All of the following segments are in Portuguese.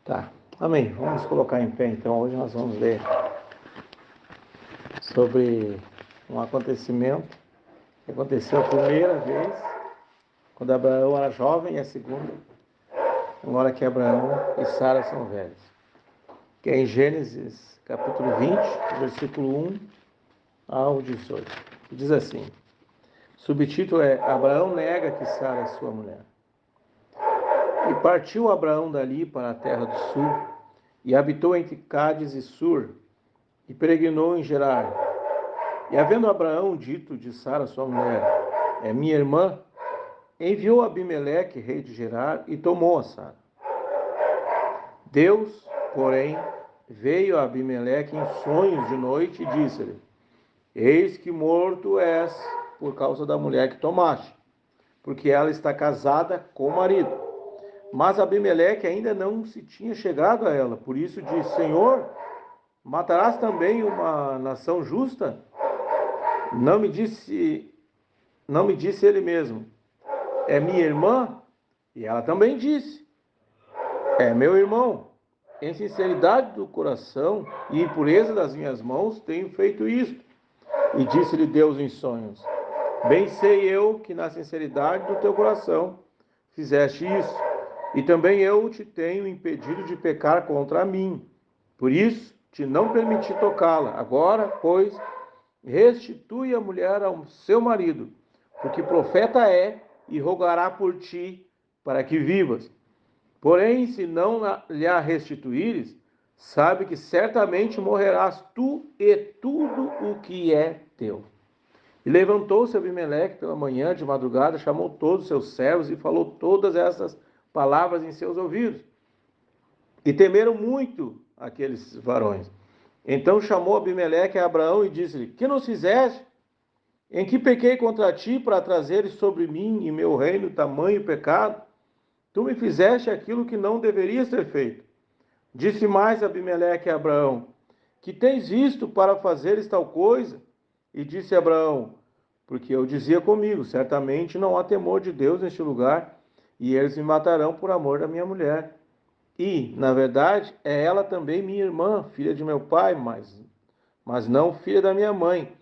Tá, amém. Vamos colocar em pé então. Hoje nós vamos ler sobre um acontecimento que aconteceu a primeira vez quando Abraão era jovem e a segunda agora que Abraão e Sara são velhos, que é em Gênesis capítulo 20, versículo 1 ao 18. Diz assim: o subtítulo é Abraão nega que Sara é sua mulher. E partiu Abraão dali para a terra do sul, e habitou entre Cádiz e Sur, e peregrinou em Gerar. E havendo Abraão dito de Sara sua mulher, é minha irmã, enviou Abimeleque, rei de Gerar, e tomou a Sara. Deus, porém, veio a Abimeleque em sonhos de noite e disse-lhe: eis que morto és por causa da mulher que tomaste, porque ela está casada com o marido. Mas Abimeleque ainda não se tinha chegado a ela, por isso disse: Senhor, matarás também uma nação justa? Não me disse ele mesmo, é minha irmã? E ela também disse, é meu irmão. Em sinceridade do coração e em pureza das minhas mãos tenho feito isto. E disse-lhe Deus em sonhos: bem sei eu que na sinceridade do teu coração fizeste isso. E também eu te tenho impedido de pecar contra mim. Por isso, te não permiti tocá-la. Agora, pois, restitui a mulher ao seu marido, porque profeta é, e rogará por ti, para que vivas. Porém, se não lhe a restituíres, sabe que certamente morrerás tu e tudo o que é teu. E levantou-se Abimeleque pela manhã, de madrugada, chamou todos os seus servos e falou todas essas palavras em seus ouvidos. E temeram muito aqueles varões. Então chamou Abimeleque a Abraão e disse-lhe: que nos fizeste? Em que pequei contra ti para trazeres sobre mim e meu reino tamanho pecado? Tu me fizeste aquilo que não deverias ter feito. Disse mais Abimeleque a Abraão: que tens visto para fazeres tal coisa? E disse Abraão: porque eu dizia comigo, certamente não há temor de Deus neste lugar, e eles me matarão por amor da minha mulher. E, na verdade, é ela também minha irmã, filha de meu pai, mas não filha da minha mãe,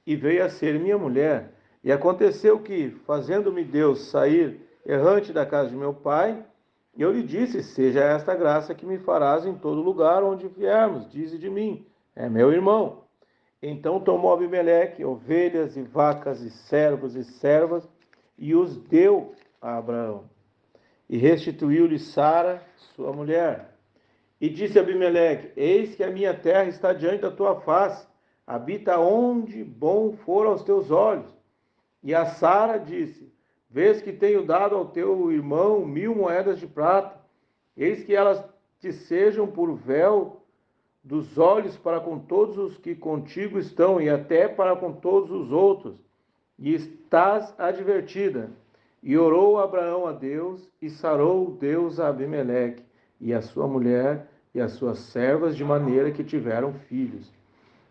e veio a ser minha mulher. E aconteceu que, fazendo-me Deus sair errante da casa de meu pai, eu lhe disse: seja esta graça que me farás em todo lugar onde viermos, dize de mim, é meu irmão. Então tomou Abimeleque ovelhas e vacas e servos e servas e os deu a Abraão. E restituiu-lhe Sara, sua mulher. E disse Abimeleque: eis que a minha terra está diante da tua face, habita onde bom for aos teus olhos. E a Sara disse: vês que tenho dado ao teu irmão 1000 moedas de prata, eis que elas te sejam por véu dos olhos para com todos os que contigo estão, e até para com todos os outros, e estás advertida. E orou Abraão a Deus, e sarou Deus a Abimeleque, e a sua mulher, e as suas servas, de maneira que tiveram filhos.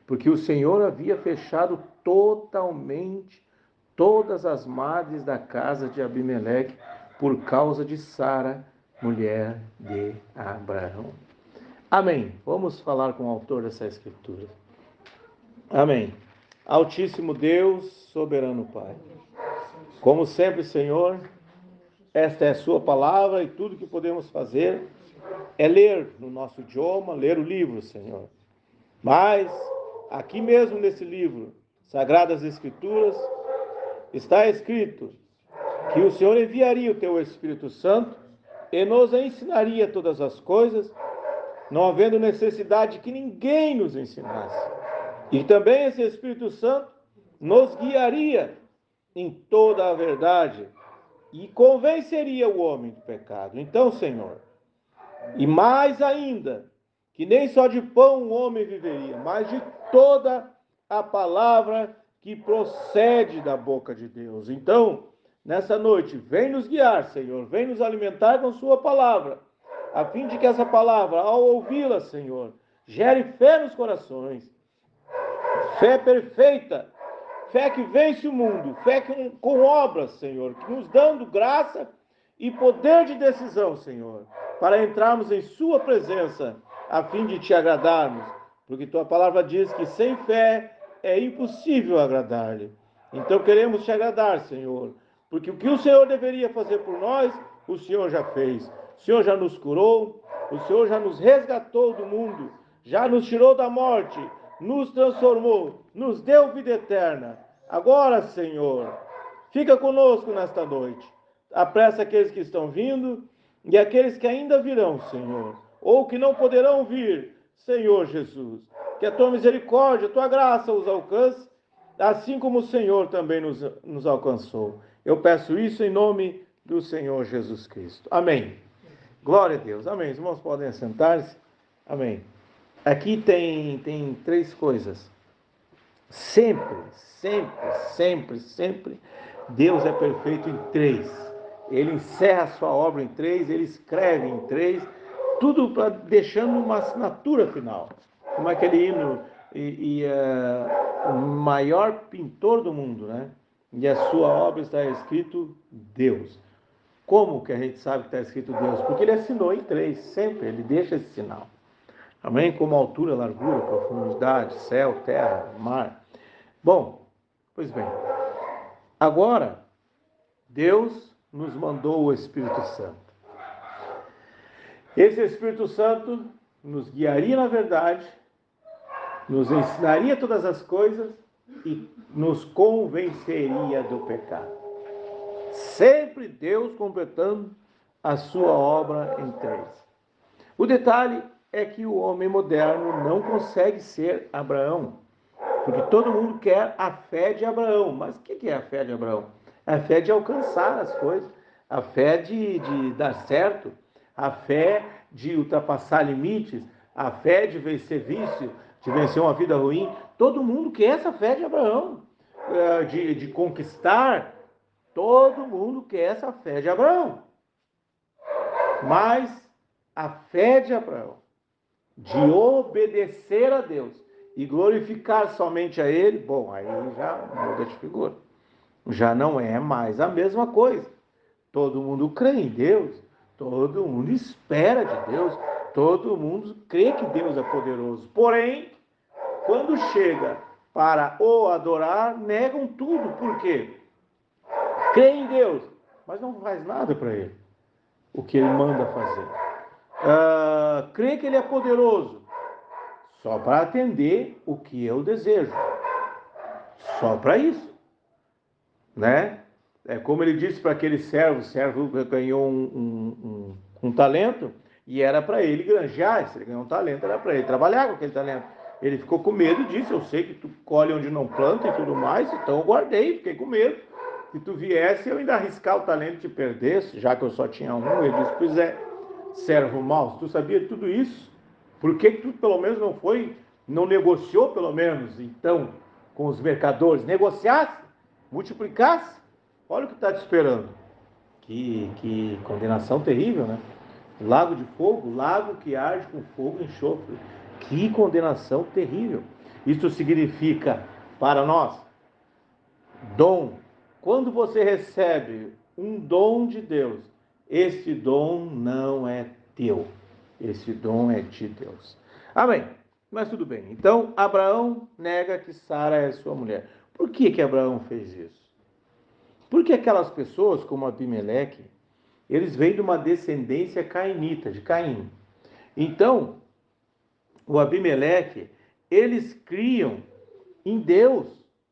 Porque o Senhor havia fechado totalmente todas as madres da casa de Abimeleque, por causa de Sara, mulher de Abraão. Amém. Vamos falar com o autor dessa escritura. Amém. Altíssimo Deus, soberano Pai, como sempre, Senhor, esta é a sua palavra e tudo que podemos fazer é ler no nosso idioma, ler o livro, Senhor. Mas, aqui mesmo nesse livro, Sagradas Escrituras, está escrito que o Senhor enviaria o teu Espírito Santo e nos ensinaria todas as coisas, não havendo necessidade que ninguém nos ensinasse. E também esse Espírito Santo nos guiaria em toda a verdade e convenceria o homem do pecado. Então, Senhor, e mais ainda, que nem só de pão o homem viveria, mas de toda a palavra que procede da boca de Deus. Então, nessa noite, vem nos guiar, Senhor, vem nos alimentar com sua palavra, a fim de que essa palavra, ao ouvi-la, Senhor, gere fé nos corações, fé perfeita, fé que vence o mundo, fé com obras, Senhor, que nos dando graça e poder de decisão, Senhor, para entrarmos em sua presença, a fim de te agradarmos, porque tua palavra diz que sem fé é impossível agradar-lhe. Então queremos te agradar, Senhor, porque o que o Senhor deveria fazer por nós, o Senhor já fez. O Senhor já nos curou, o Senhor já nos resgatou do mundo, já nos tirou da morte, nos transformou, nos deu vida eterna. Agora, Senhor, fica conosco nesta noite. Apressa aqueles que estão vindo e aqueles que ainda virão, Senhor, ou que não poderão vir, Senhor Jesus. Que a tua misericórdia, a tua graça os alcance, assim como o Senhor também nos alcançou. Eu peço isso em nome do Senhor Jesus Cristo. Amém. Glória a Deus. Amém. Os irmãos podem assentar-se. Amém. Aqui tem três coisas. Sempre, Deus é perfeito em três. Ele encerra a sua obra em três, ele escreve em três, tudo deixando uma assinatura final. Como aquele hino, o maior pintor do mundo, né? E a sua obra está escrito Deus. Como que a gente sabe que está escrito Deus? Porque ele assinou em três, sempre, ele deixa esse sinal. Amém? Como altura, largura, profundidade, céu, terra, mar. Bom, pois bem, agora Deus nos mandou o Espírito Santo. Esse Espírito Santo nos guiaria na verdade, nos ensinaria todas as coisas e nos convenceria do pecado. Sempre Deus completando a sua obra em três. O detalhe é que o homem moderno não consegue ser Abraão, porque todo mundo quer a fé de Abraão. Mas o que é a fé de Abraão? É a fé de alcançar as coisas, a fé de dar certo, a fé de ultrapassar limites, a fé de vencer vício, de vencer uma vida ruim. Todo mundo quer essa fé de Abraão, de conquistar. Todo mundo quer essa fé de Abraão. Mas a fé de Abraão, de obedecer a Deus e glorificar somente a Ele, bom, aí já muda de figura. Já não é mais a mesma coisa. Todo mundo crê em Deus, todo mundo espera de Deus, todo mundo crê que Deus é poderoso. Porém, quando chega para o adorar, negam tudo. Por quê? Crê em Deus, mas não faz nada para Ele, o que Ele manda fazer. Crê que Ele é poderoso, só para atender o que eu desejo. Só para isso. Né? É como ele disse para aquele servo, o servo ganhou um talento e era para ele granjear. Se ele ganhou um talento, era para ele trabalhar com aquele talento. Ele ficou com medo disso. Eu sei que tu colhe onde não planta e tudo mais, então eu guardei, fiquei com medo. Se tu viesse, eu ainda arriscar o talento de perder, já que eu só tinha um. Ele disse: pois é, servo mau, se tu sabia tudo isso, por que tu pelo menos não negociou pelo menos, então, com os mercadores? Negociasse, multiplicasse, olha o que está te esperando. Que condenação terrível, né? Lago de fogo, lago que arde com fogo e enxofre. Que condenação terrível. Isso significa para nós dom. Quando você recebe um dom de Deus, esse dom não é teu. Esse dom é de Deus. Amém. Mas tudo bem. Então, Abraão nega que Sara é sua mulher. Por que Abraão fez isso? Porque aquelas pessoas, como Abimeleque, eles vêm de uma descendência cainita, de Caim. Então, o Abimeleque, eles criam em Deus,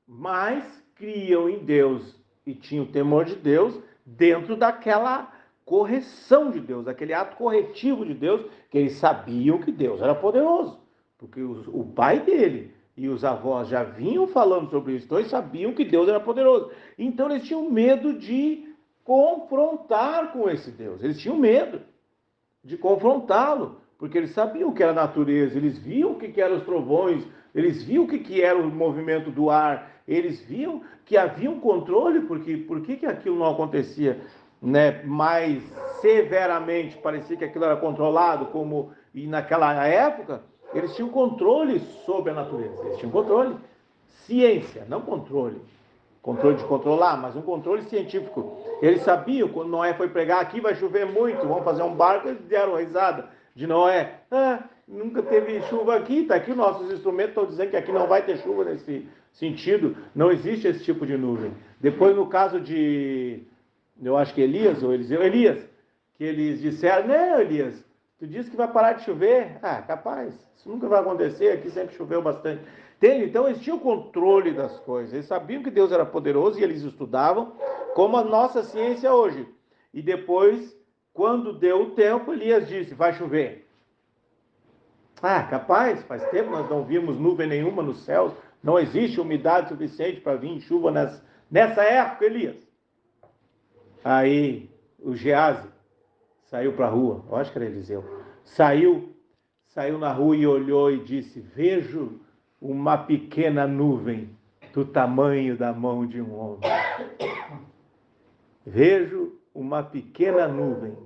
mas criam em Deus e tinham temor de Deus dentro daquela correção de Deus, aquele ato corretivo de Deus, que eles sabiam que Deus era poderoso, porque o pai dele e os avós já vinham falando sobre isso, então eles sabiam que Deus era poderoso. Então eles tinham medo de confrontar com esse Deus, eles tinham medo de confrontá-lo, porque eles sabiam o que era a natureza, eles viam o que eram os trovões, eles viam o que era o movimento do ar, eles viam que havia um controle, porque por que aquilo não acontecia, né, mais severamente? Parecia que aquilo era controlado, como e naquela época eles tinham controle sobre a natureza, eles tinham controle, ciência, não controle. controle de controlar, mas um controle científico. Eles sabiam, quando Noé foi pregar, aqui vai chover muito, vamos fazer um barco, eles deram risada de Noé. Nunca teve chuva aqui, está aqui os nossos instrumentos, estão dizendo que aqui não vai ter chuva nesse sentido, não existe esse tipo de nuvem. Depois, no caso de, eu acho que Elias, ou Eliseu, Elias, que eles disseram, não, Elias, tu disse que vai parar de chover? Capaz, isso nunca vai acontecer, aqui sempre choveu bastante. Entende? Então eles tinham controle das coisas, eles sabiam que Deus era poderoso e eles estudavam, como a nossa ciência hoje. E depois, quando deu o tempo, Elias disse, vai chover. Capaz, faz tempo nós não vimos nuvem nenhuma nos céus, não existe umidade suficiente para vir chuva nessa época, Elias. Aí o Geazi saiu para a rua, eu acho que era Eliseu, saiu na rua e olhou e disse, vejo uma pequena nuvem do tamanho da mão de um homem. Vejo uma pequena nuvem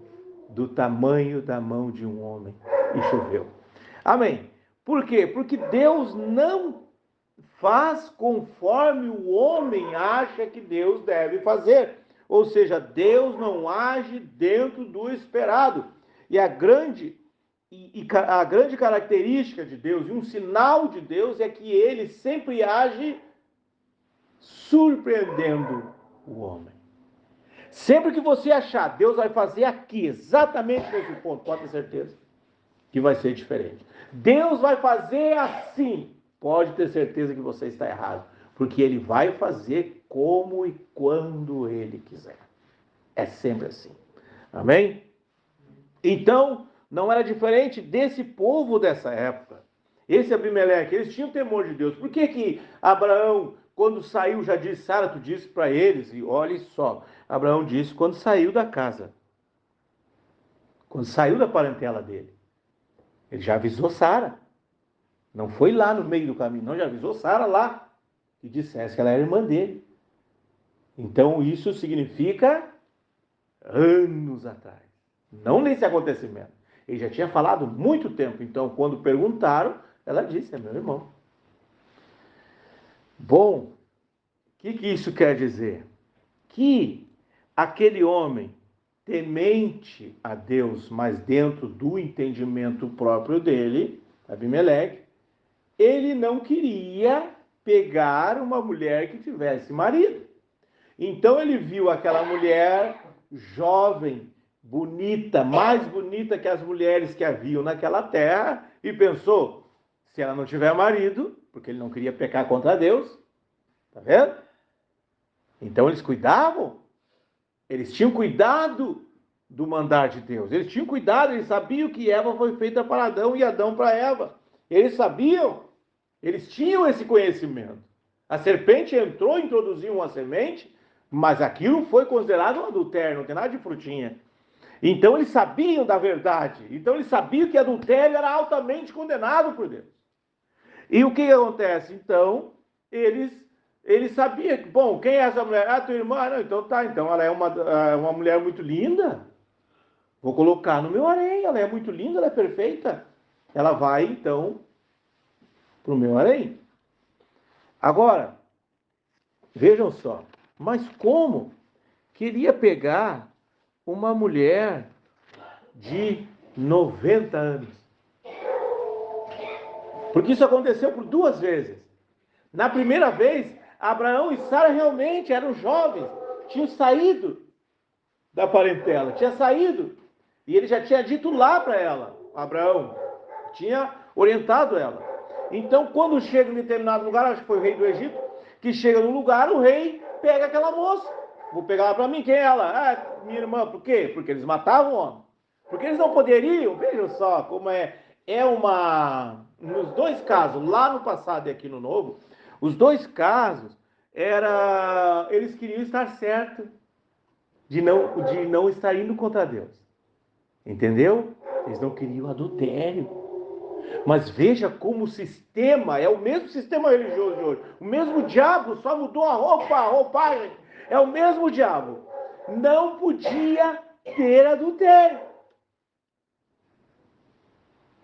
do tamanho da mão de um homem. E choveu. Amém. Por quê? Porque Deus não faz conforme o homem acha que Deus deve fazer. Ou seja, Deus não age dentro do esperado. E a grande característica de Deus, e um sinal de Deus, é que ele sempre age surpreendendo o homem. Sempre que você achar, Deus vai fazer aqui, exatamente nesse ponto, pode ter certeza que vai ser diferente. Deus vai fazer assim, pode ter certeza que você está errado, porque ele vai fazer como e quando ele quiser. É sempre assim. Amém? Então, não era diferente desse povo dessa época. Esse Abimeleque, eles tinham temor de Deus. Por que Abraão, quando saiu, já disse, Sara, tu disse para eles, e olhe só, Abraão disse quando saiu da casa, quando saiu da parentela dele, ele já avisou Sara. Não foi lá no meio do caminho, não, já avisou Sara lá, e dissesse que ela era irmã dele. Então isso significa anos atrás, não nesse acontecimento. Ele já tinha falado muito tempo, então quando perguntaram, ela disse, é meu irmão. Bom, o que isso quer dizer? Que aquele homem temente a Deus, mas dentro do entendimento próprio dele, Abimeleque, ele não queria pegar uma mulher que tivesse marido. Então ele viu aquela mulher jovem, bonita, mais bonita que as mulheres que haviam naquela terra, e pensou, se ela não tiver marido, porque ele não queria pecar contra Deus, tá vendo? Então eles cuidavam, eles tinham cuidado do mandar de Deus, eles tinham cuidado, eles sabiam que Eva foi feita para Adão e Adão para Eva, eles sabiam, eles tinham esse conhecimento. A serpente entrou, introduziu uma semente, mas aquilo foi considerado um adultério, não tem nada de frutinha. Então eles sabiam da verdade, então eles sabiam que adultério era altamente condenado por Deus. E o que acontece? Então, eles sabiam, bom, quem é essa mulher? Tua irmã? Não, então tá, então ela é uma mulher muito linda, vou colocar no meu harém, ela é muito linda, ela é perfeita, ela vai então para o meu harém. Agora, vejam só, mas como queria pegar uma mulher de 90 anos? Porque isso aconteceu por 2 vezes. Na primeira vez, Abraão e Sara realmente eram jovens, tinham saído da parentela, tinha saído. E ele já tinha dito lá para ela, Abraão, tinha orientado ela. Então, quando chega em determinado lugar, acho que foi o rei do Egito, que chega no lugar, o rei pega aquela moça. Vou pegar ela para mim, quem é ela? Minha irmã. Por quê? Porque eles matavam o homem. Porque eles não poderiam, vejam só como nos 2 casos, lá no passado e aqui no novo, os 2 casos, eles queriam estar certos de não estar indo contra Deus. Entendeu? Eles não queriam adultério. Mas veja como o sistema é o mesmo sistema religioso de hoje. O mesmo diabo, só mudou a roupagem. É o mesmo diabo. Não podia ter adultério.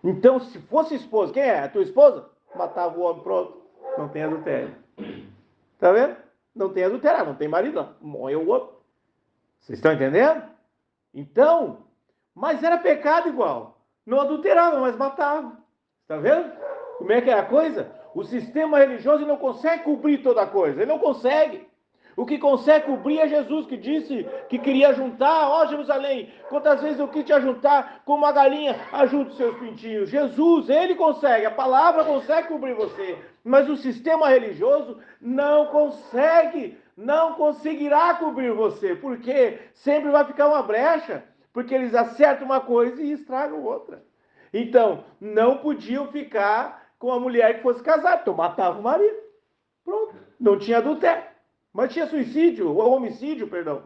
Então, se fosse esposa, quem é? A tua esposa? Matava o homem, pronto. Não tem adultério. Tá vendo? não tem adulterar, não tem marido, morreu o outro. Vocês estão entendendo? Então, mas era pecado igual. Não adulterava, mas matava. Está vendo? Como é que é a coisa? O sistema religioso não consegue cobrir toda a coisa. Ele não consegue. O que consegue cobrir é Jesus, que disse que queria juntar, ó Jerusalém, quantas vezes eu quis te ajuntar como uma galinha ajunta os seus pintinhos. Jesus, ele consegue, a palavra consegue cobrir você, mas o sistema religioso não consegue, não conseguirá cobrir você, porque sempre vai ficar uma brecha, porque eles acertam uma coisa e estragam outra. Então, não podiam ficar com a mulher que fosse casada, então matava o marido. Pronto, não tinha adultério. Mas tinha suicídio, ou homicídio, perdão.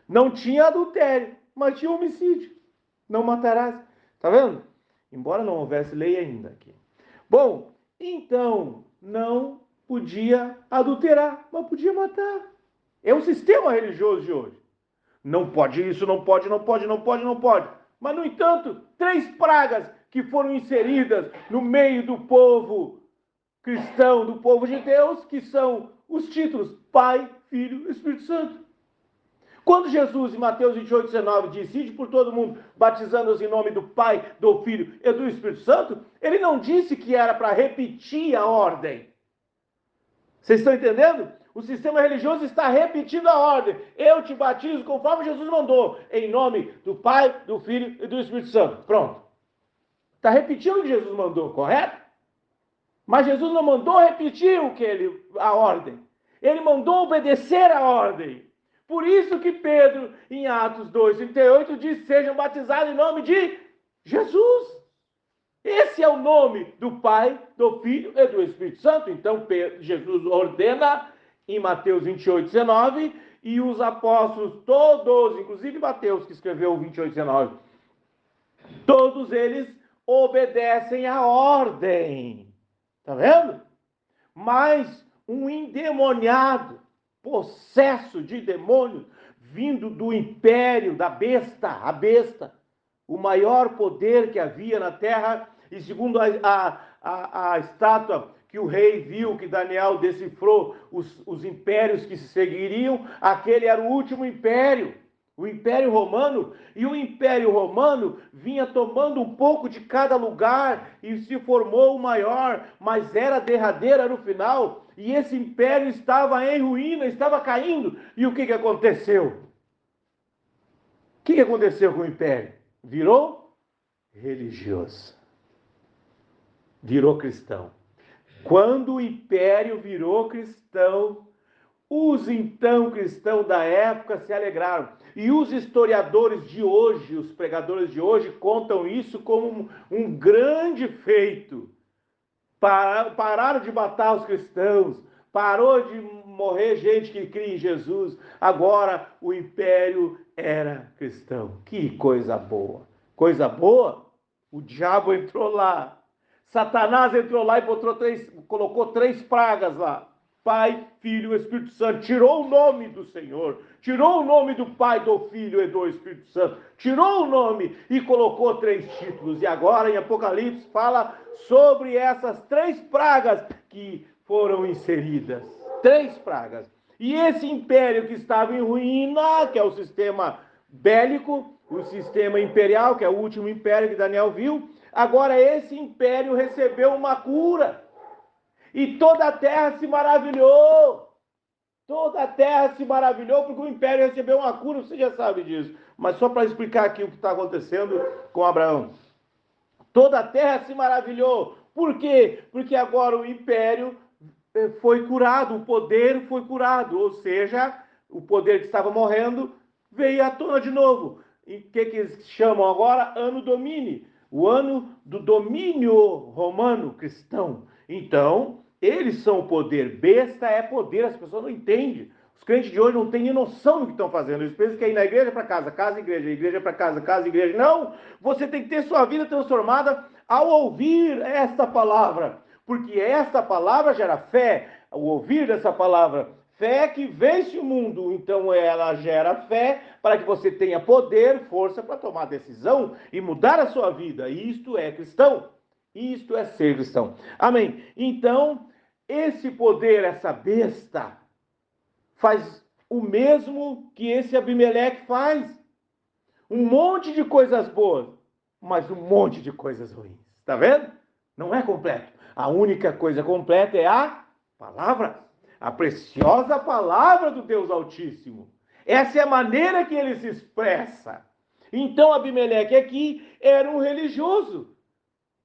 Não tinha adultério, mas tinha homicídio. Não matarás. Tá vendo? Embora não houvesse lei ainda aqui. Bom, então, não podia adulterar, mas podia matar. É o sistema religioso de hoje. Não pode isso, não pode, não pode, não pode, não pode. Mas, no entanto, 3 pragas que foram inseridas no meio do povo cristão, do povo de Deus, que são os títulos Pai, Filho e Espírito Santo. Quando Jesus, em Mateus 28, 19, disse: ide por todo mundo, batizando-os em nome do Pai, do Filho e do Espírito Santo, ele não disse que era para repetir a ordem. Vocês estão entendendo? O sistema religioso está repetindo a ordem. Eu te batizo conforme Jesus mandou, em nome do Pai, do Filho e do Espírito Santo. Pronto. Está repetindo o que Jesus mandou, correto? Mas Jesus não mandou repetir a ordem. Ele mandou obedecer a ordem. Por isso que Pedro, em Atos 2:38, diz: sejam batizados em nome de Jesus. Esse é o nome do Pai, do Filho e do Espírito Santo. Então, Jesus ordena em Mateus 28:19, e os apóstolos todos, inclusive Mateus, que escreveu o 28:19, todos eles obedecem à ordem. Está vendo? Mas um endemoniado, possesso de demônios, vindo do império da besta, a besta, o maior poder que havia na terra, e segundo a estátua que o rei viu, que Daniel decifrou, os impérios que se seguiriam, aquele era o último império, o Império Romano, e o Império Romano vinha tomando um pouco de cada lugar e se formou o maior, mas era derradeiro, era o final, e esse império estava em ruína, estava caindo. E o que aconteceu? O que aconteceu com o império? Virou religioso. Virou cristão. Quando o império virou cristão, os então cristãos da época se alegraram. E os historiadores de hoje, os pregadores de hoje, contam isso como um grande feito. Pararam de matar os cristãos, parou de morrer gente que cria em Jesus. Agora o império era cristão. Que coisa boa! Coisa boa? O diabo entrou lá. Satanás entrou lá e colocou 3 pragas lá. Pai, Filho e Espírito Santo. Tirou o nome do Senhor. Tirou o nome do Pai, do Filho e do Espírito Santo. Tirou o nome e colocou 3 títulos. E agora em Apocalipse fala sobre essas 3 pragas que foram inseridas. 3 pragas. E esse império que estava em ruína, que é o sistema bélico, o sistema imperial, que é o último império que Daniel viu, agora esse império recebeu uma cura. E toda a terra se maravilhou. Toda a terra se maravilhou porque o império recebeu uma cura, você já sabe disso. Mas só para explicar aqui o que está acontecendo com Abraão. Toda a terra se maravilhou. Por quê? Porque agora o império foi curado, o poder foi curado. Ou seja, o poder que estava morrendo veio à tona de novo. E o que chamam agora? Ano Domini. O ano do domínio romano cristão. Então, eles são o poder. Besta é poder, as pessoas não entendem. Os crentes de hoje não têm nem noção do que estão fazendo. Eles pensam que é ir na igreja para casa, casa, igreja para casa, casa, igreja. Não! Você tem que ter sua vida transformada ao ouvir esta palavra. Porque esta palavra gera fé. Ao ouvir dessa palavra, fé que vence o mundo. Então ela gera fé para que você tenha poder, força para tomar decisão e mudar a sua vida. Isto é cristão. Isto é ser cristão. Amém. Então, esse poder, essa besta, faz o mesmo que esse Abimeleque faz. Um monte de coisas boas, mas um monte de coisas ruins. Está vendo? Não é completo. A única coisa completa é a palavra. A preciosa palavra do Deus Altíssimo. Essa é a maneira que ele se expressa. Então Abimeleque aqui era um religioso.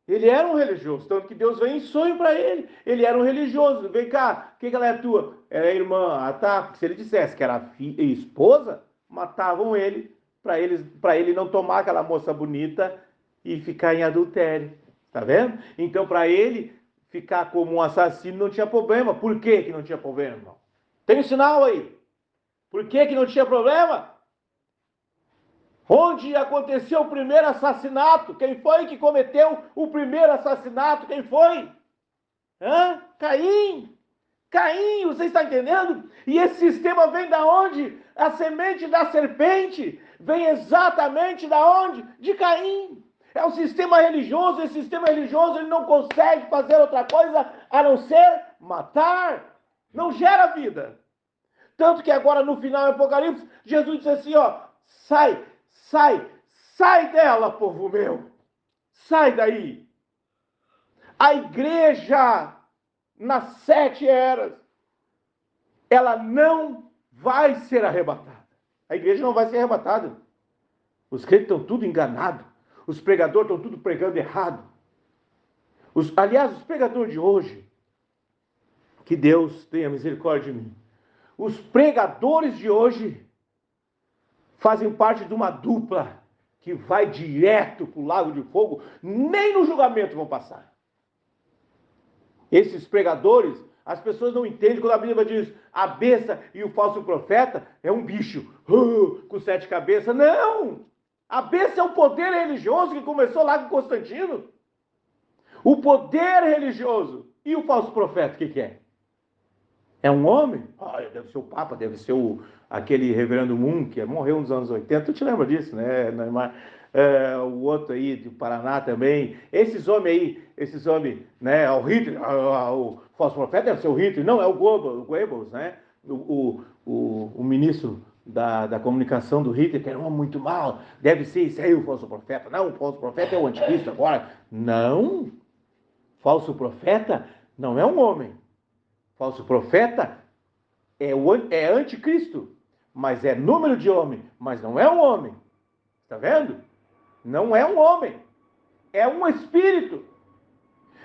Ele era um religioso, tanto que Deus veio em sonho para ele. Ele era um religioso. Vem cá, o que ela é tua? Era a irmã. Ah, tá. Porque se ele dissesse que era filha e esposa, matavam ele para ele não tomar aquela moça bonita e ficar em adultério. Tá vendo? Então, para ele ficar como um assassino não tinha problema. Por que não tinha problema, irmão? Tem um sinal aí. Por que não tinha problema? Onde aconteceu o primeiro assassinato? Quem foi que cometeu o primeiro assassinato? Quem foi? Caim. Caim, você está entendendo? E esse sistema vem da onde? A semente da serpente vem exatamente da onde? De Caim. É o sistema religioso. Esse sistema religioso ele não consegue fazer outra coisa a não ser matar. Não gera vida. Tanto que agora no final do Apocalipse, Jesus disse assim, ó, sai dela, povo meu. Sai daí. A igreja, nas 7 eras, ela não vai ser arrebatada. A igreja não vai ser arrebatada. Os crentes estão tudo enganados. Os pregadores estão tudo pregando errado. Aliás, os pregadores de hoje, que Deus tenha misericórdia de mim. Os pregadores de hoje fazem parte de uma dupla que vai direto para o lago de fogo, nem no julgamento vão passar. Esses pregadores, as pessoas não entendem quando a Bíblia diz a besta e o falso profeta é um bicho com 7 cabeças. Não! A besta é o poder religioso que começou lá com Constantino. O poder religioso. E o falso profeta, o que é? É um homem? Deve ser o Papa, deve ser aquele reverendo Moon, que morreu nos anos 80. Tu te lembra disso, né, Neymar? O outro aí do Paraná também. Esses homens aí, né? O Hitler, o falso profeta deve ser o Hitler. Não, é o Goebbels, né? O ministro da comunicação do Hitler, que era um homem muito mau. Deve ser isso aí o falso profeta. Não, o falso profeta é o anticristo agora. Não. Falso profeta não é um homem. Falso profeta é anticristo, mas é número de homem, mas não é um homem. Está vendo? Não é um homem, é um espírito.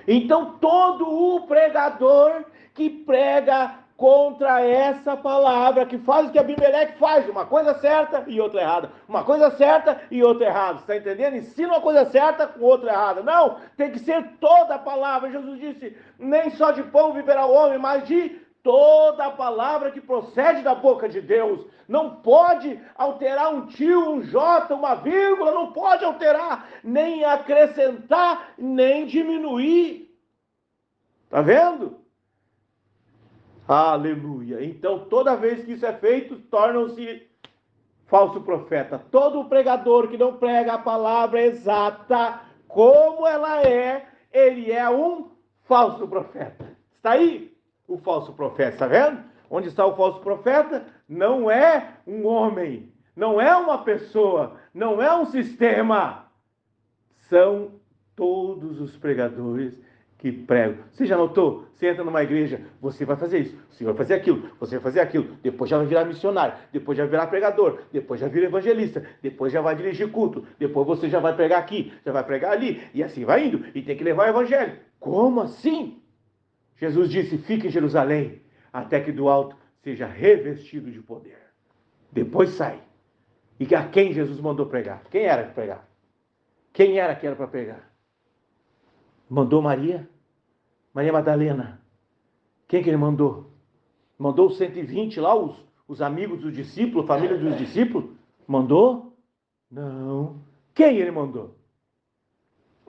Então todo o pregador que prega contra essa palavra, que faz o que Abimeleque faz, uma coisa certa e outra errada, uma coisa certa e outra errada, está entendendo? Ensina uma coisa certa com outra errada. Não, tem que ser toda a palavra. Jesus disse, nem só de pão viverá o homem, mas de toda a palavra que procede da boca de Deus. Não pode alterar um tio, um J, uma vírgula, não pode alterar, nem acrescentar, nem diminuir. Está vendo? Aleluia. Então, toda vez que isso é feito, tornam-se falso profeta. Todo pregador que não prega a palavra exata como ela é, ele é um falso profeta. Está aí o falso profeta, está vendo? Onde está o falso profeta? Não é um homem, não é uma pessoa, não é um sistema. São todos os pregadores que pregam. Você já notou? Você entra numa igreja, você vai fazer isso, você vai fazer aquilo, você vai fazer aquilo, depois já vai virar missionário, depois já vai virar pregador, depois já vira evangelista, depois já vai dirigir culto, depois você já vai pregar aqui, já vai pregar ali, e assim vai indo, e tem que levar o evangelho. Como assim? Jesus disse, fique em Jerusalém, até que do alto seja revestido de poder. Depois sai. E a quem Jesus mandou pregar? Quem era que pregar? Quem era que era para pregar? Mandou Maria Madalena. Quem que ele mandou? Mandou os 120 lá, os amigos dos discípulos, a família dos discípulos? Mandou? Não. Quem ele mandou?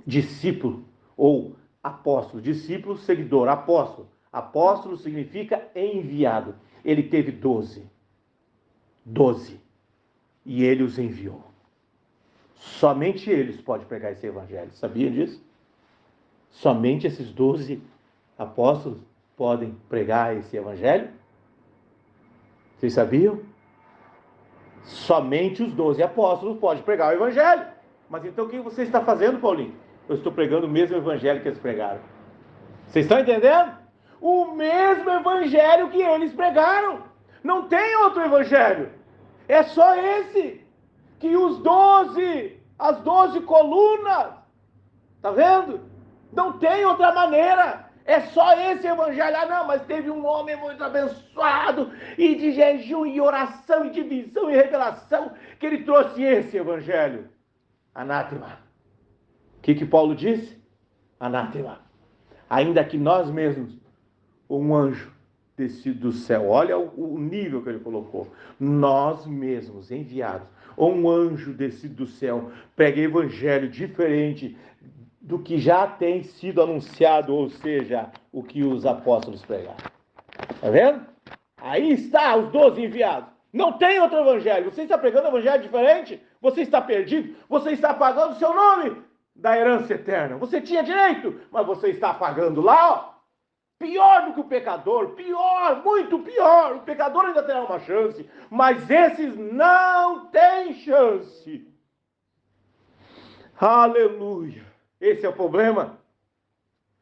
Discípulo ou apóstolo. Discípulo, seguidor, apóstolo. Apóstolo significa enviado. Ele teve 12. E ele os enviou. Somente eles podem pregar esse evangelho. Sabia disso? Somente esses 12 apóstolos podem pregar esse evangelho? Vocês sabiam? Somente os 12 apóstolos podem pregar o evangelho. Mas então o que você está fazendo, Paulinho? Eu estou pregando o mesmo evangelho que eles pregaram. Vocês estão entendendo? O mesmo evangelho que eles pregaram. Não tem outro evangelho. É só esse. Que os 12, as 12 colunas. Tá vendo? Não tem outra maneira. É só esse evangelho. Ah, não, mas teve um homem muito abençoado, e de jejum, e oração, e de visão, e revelação, que ele trouxe esse evangelho. Anátema. O que Paulo disse? Anátema. Ainda que nós mesmos, um anjo descido do céu, olha o nível que ele colocou, nós mesmos, enviados, ou um anjo descido do céu, pregue evangelho diferente do que já tem sido anunciado, ou seja, o que os apóstolos pregaram. Tá vendo? Aí está os 12 enviados. Não tem outro evangelho. Você está pregando um evangelho diferente? Você está perdido? Você está pagando o seu nome da herança eterna. Você tinha direito, mas você está pagando lá, ó. Pior do que o pecador, pior, muito pior. O pecador ainda terá uma chance, mas esses não têm chance. Aleluia. Esse é o problema?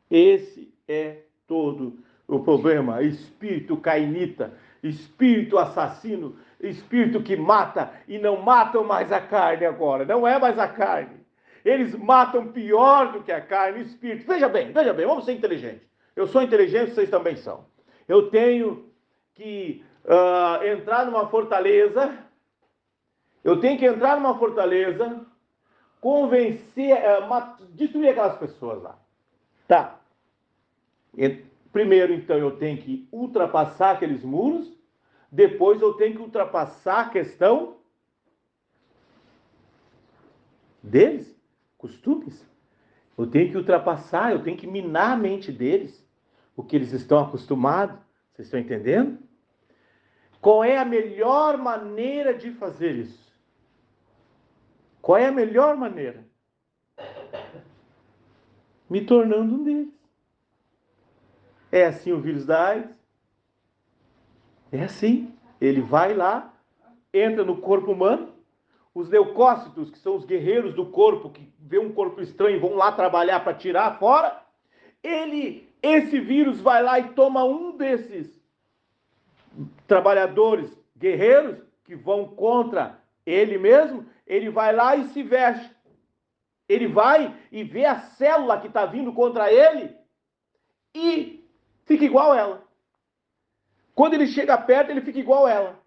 Esse é todo o problema. Espírito cainita, espírito assassino, espírito que mata e não matam mais a carne agora. Não é mais a carne. Eles matam pior do que a carne, o espírito. Veja bem, vamos ser inteligentes. Eu sou inteligente, vocês também são. Eu tenho que entrar numa fortaleza. Eu tenho que entrar numa fortaleza, convencer, destruir aquelas pessoas lá. Tá. Primeiro, então, eu tenho que ultrapassar aqueles muros. Depois, eu tenho que ultrapassar a questão deles, costumes. Eu tenho que ultrapassar, eu tenho que minar a mente deles, o que eles estão acostumados. Vocês estão entendendo? Qual é a melhor maneira de fazer isso? Qual é a melhor maneira? Me tornando um deles. É assim o vírus da AIDS? É assim. Ele vai lá, entra no corpo humano. Os leucócitos, que são os guerreiros do corpo, que vê um corpo estranho e vão lá trabalhar para tirar fora. Esse vírus vai lá e toma um desses trabalhadores guerreiros que vão contra ele mesmo. Ele vai lá e se veste. Ele vai e vê a célula que está vindo contra ele e fica igual a ela. Quando ele chega perto, ele fica igual a ela.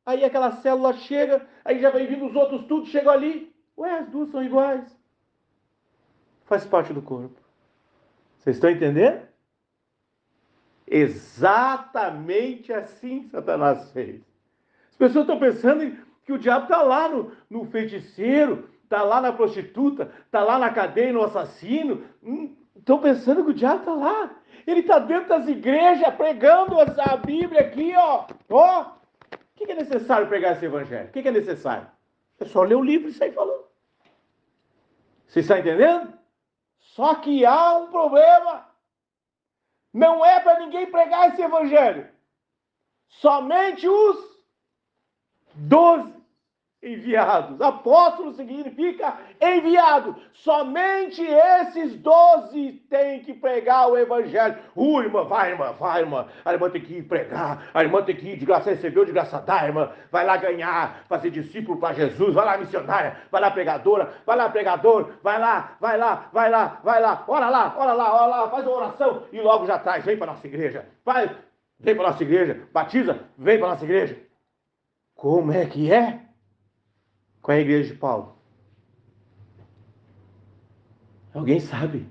Aí aquela célula chega, aí já vai vindo os outros tudo, chegam ali. Ué, as duas são iguais. Faz parte do corpo. Vocês estão entendendo? Exatamente assim Satanás fez. As pessoas estão pensando que o diabo está lá no feiticeiro, está lá na prostituta, está lá na cadeia, no assassino. Estão pensando que o diabo está lá. Ele está dentro das igrejas pregando a Bíblia aqui, ó. Ó. O que é necessário pregar esse evangelho? O que é necessário? É só ler o livro e sair falando. Você está entendendo? Só que há um problema. Não é para ninguém pregar esse evangelho. Somente os 12 enviados. Apóstolo significa enviado. Somente esses 12 têm que pregar o evangelho. Irmã, vai, irmã, vai, irmã. A irmã tem que ir pregar. A irmã tem que ir de graça, recebeu de graça dar, irmã. Vai lá ganhar, fazer discípulo para Jesus. Vai lá, missionária. Vai lá, pregadora. Vai lá, pregador. Vai lá, vai lá, vai lá, vai lá. Ora lá, ora lá, ora lá. Faz uma oração e logo já traz. Vem para nossa igreja. Vai, vem para nossa igreja. Batiza, vem para nossa igreja. Como é que é? Qual é a igreja de Paulo? Alguém sabe?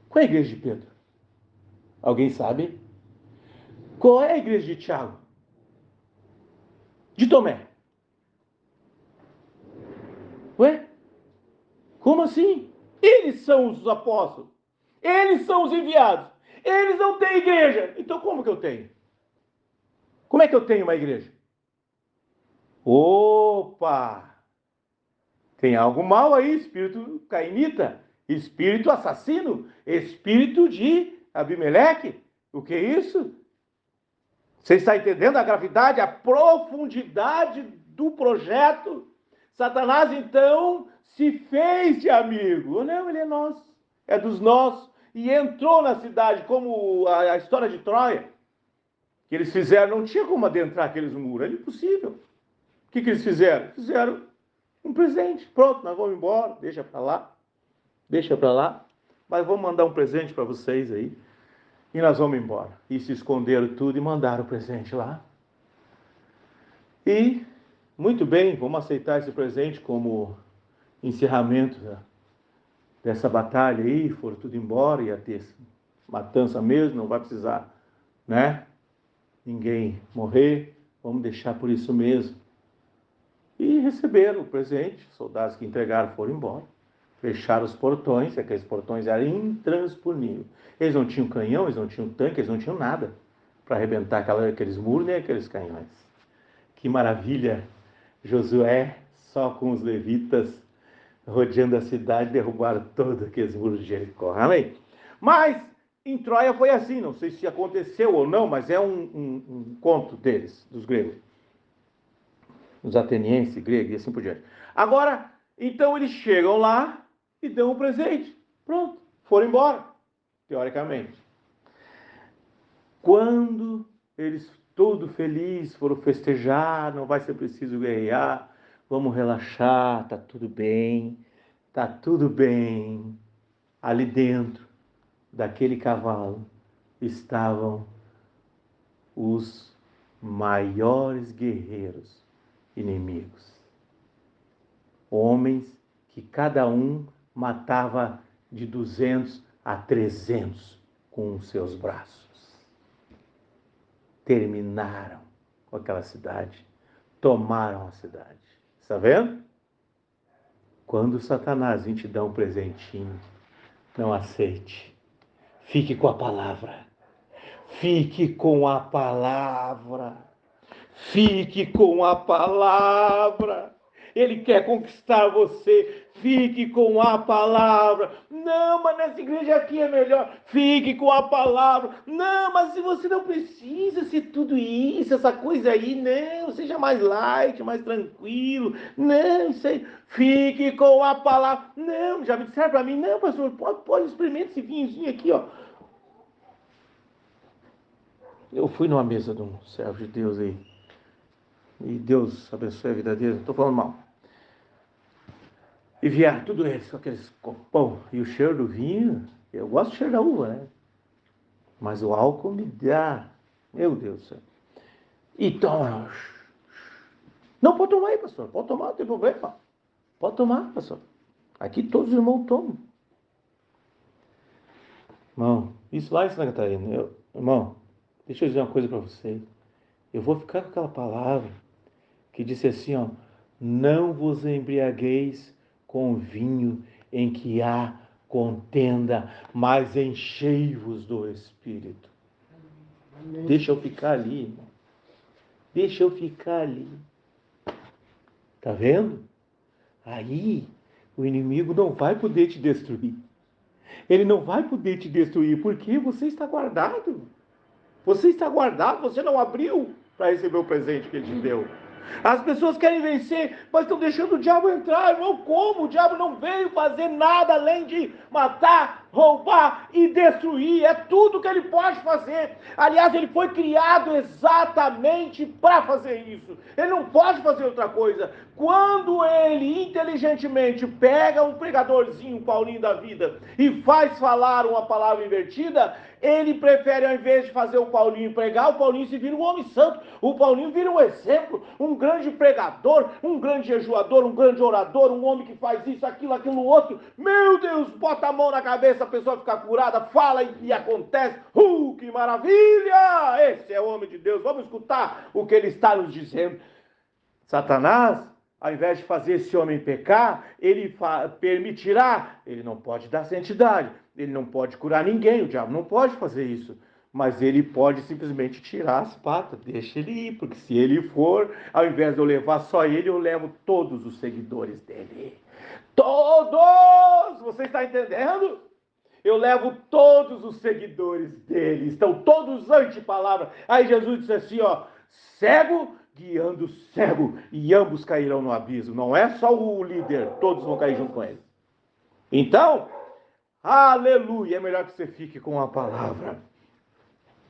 Qual é a igreja de Pedro? Alguém sabe? Qual é a igreja de Tiago? De Tomé? Ué? Como assim? Eles são os apóstolos. Eles são os enviados. Eles não têm igreja. Então como que eu tenho? Como é que eu tenho uma igreja? Opa! Tem algo mal aí, espírito cainita, espírito assassino, espírito de Abimeleque. O que é isso? Você está entendendo a gravidade, a profundidade do projeto? Satanás, então, se fez de amigo. Não, ele é nosso, é dos nossos. E entrou na cidade, como a história de Troia, que eles fizeram, não tinha como adentrar aqueles muros, era impossível. O que eles fizeram? Fizeram um presente. Pronto, nós vamos embora, deixa para lá, mas vamos mandar um presente para vocês aí. E nós vamos embora. E se esconderam tudo e mandaram o presente lá. E, muito bem, vamos aceitar esse presente como encerramento dessa batalha aí. Foram tudo embora, ia ter matança mesmo, não vai precisar, né? Ninguém morrer, vamos deixar por isso mesmo. E receberam o presente, os soldados que entregaram foram embora. Fecharam os portões, aqueles portões eram intransponíveis. Eles não tinham canhão, eles não tinham tanque, eles não tinham nada para arrebentar aqueles muros nem aqueles canhões. Que maravilha! Josué, só com os levitas, rodeando a cidade, derrubaram todos aqueles muros de Jericó. Amém? Mas em Troia foi assim, não sei se aconteceu ou não, mas é um conto deles, dos gregos. Os atenienses, gregos e assim por diante. Agora, então eles chegam lá e dão um presente. Pronto, foram embora, teoricamente. Quando eles, todo felizes, foram festejar, não vai ser preciso guerrear, vamos relaxar, tá tudo bem. Ali dentro daquele cavalo estavam os maiores guerreiros inimigos. Homens que cada um matava de 200 a 300 com os seus braços. Terminaram com aquela cidade, tomaram a cidade. Está vendo? Quando Satanás vem te dar um presentinho, não aceite. Fique com a palavra. Fique com a palavra. Fique com a palavra. Ele quer conquistar você. Fique com a palavra. Não, mas nessa igreja aqui é melhor. Fique com a palavra. Não, mas se você não precisa ser tudo isso, essa coisa aí, não. Seja mais light, mais tranquilo. Não, isso aí. Fique com a palavra. Não, já me disseram para mim. Não, pastor, pode experimentar esse vinhozinho aqui, ó. Eu fui numa mesa de um servo de Deus aí. E Deus abençoe a vida dele. Não estou falando mal. E vieram tudo eles com aqueles copão. E o cheiro do vinho, eu gosto do cheiro da uva, né? Mas o álcool me dá. Meu Deus do céu. E toma. Não, pode tomar aí, pastor. Pode tomar, não tem problema. Pode tomar, pastor. Aqui todos os irmãos tomam. Irmão, isso lá em Santa Catarina. Irmão, deixa eu dizer uma coisa para você. Eu vou ficar com aquela palavra que disse assim, ó. Não vos embriagueis com vinho em que há contenda, mas enchei-vos do Espírito. Amém. Deixa eu ficar ali, irmão. Deixa eu ficar ali. Tá vendo? Aí o inimigo não vai poder te destruir. Ele não vai poder te destruir, porque você está guardado. Você está guardado, você não abriu para receber o presente que ele te deu. As pessoas querem vencer, mas estão deixando o diabo entrar, irmão. Como? O diabo não veio fazer nada além de matar, roubar e destruir. É tudo que ele pode fazer. Aliás, ele foi criado exatamente para fazer isso. Ele não pode fazer outra coisa. Quando ele inteligentemente pega um pregadorzinho, um Paulinho da vida, e faz falar uma palavra invertida, ele prefere, ao invés de fazer o Paulinho pregar, o Paulinho se vira um homem santo. O Paulinho vira um exemplo, um grande pregador, um grande jejuador, um grande orador, um homem que faz isso, aquilo, outro. Meu Deus, bota a mão na cabeça, a pessoa fica curada, fala e acontece. Que maravilha! Esse é o homem de Deus. Vamos escutar o que ele está nos dizendo. Satanás, ao invés de fazer esse homem pecar, ele permitirá. Ele não pode dar santidade, ele não pode curar ninguém, o diabo não pode fazer isso. Mas ele pode simplesmente tirar as patas, deixa ele ir, porque se ele for, ao invés de eu levar só ele, eu levo todos os seguidores dele. Todos! Você está entendendo? eu levo todos os seguidores dele, estão todos anti-palavra. Aí Jesus disse assim, ó, cego guiando cego, e ambos cairão no abismo. Não é só o líder, todos vão cair junto com ele. Então, aleluia, é melhor que você fique com a palavra.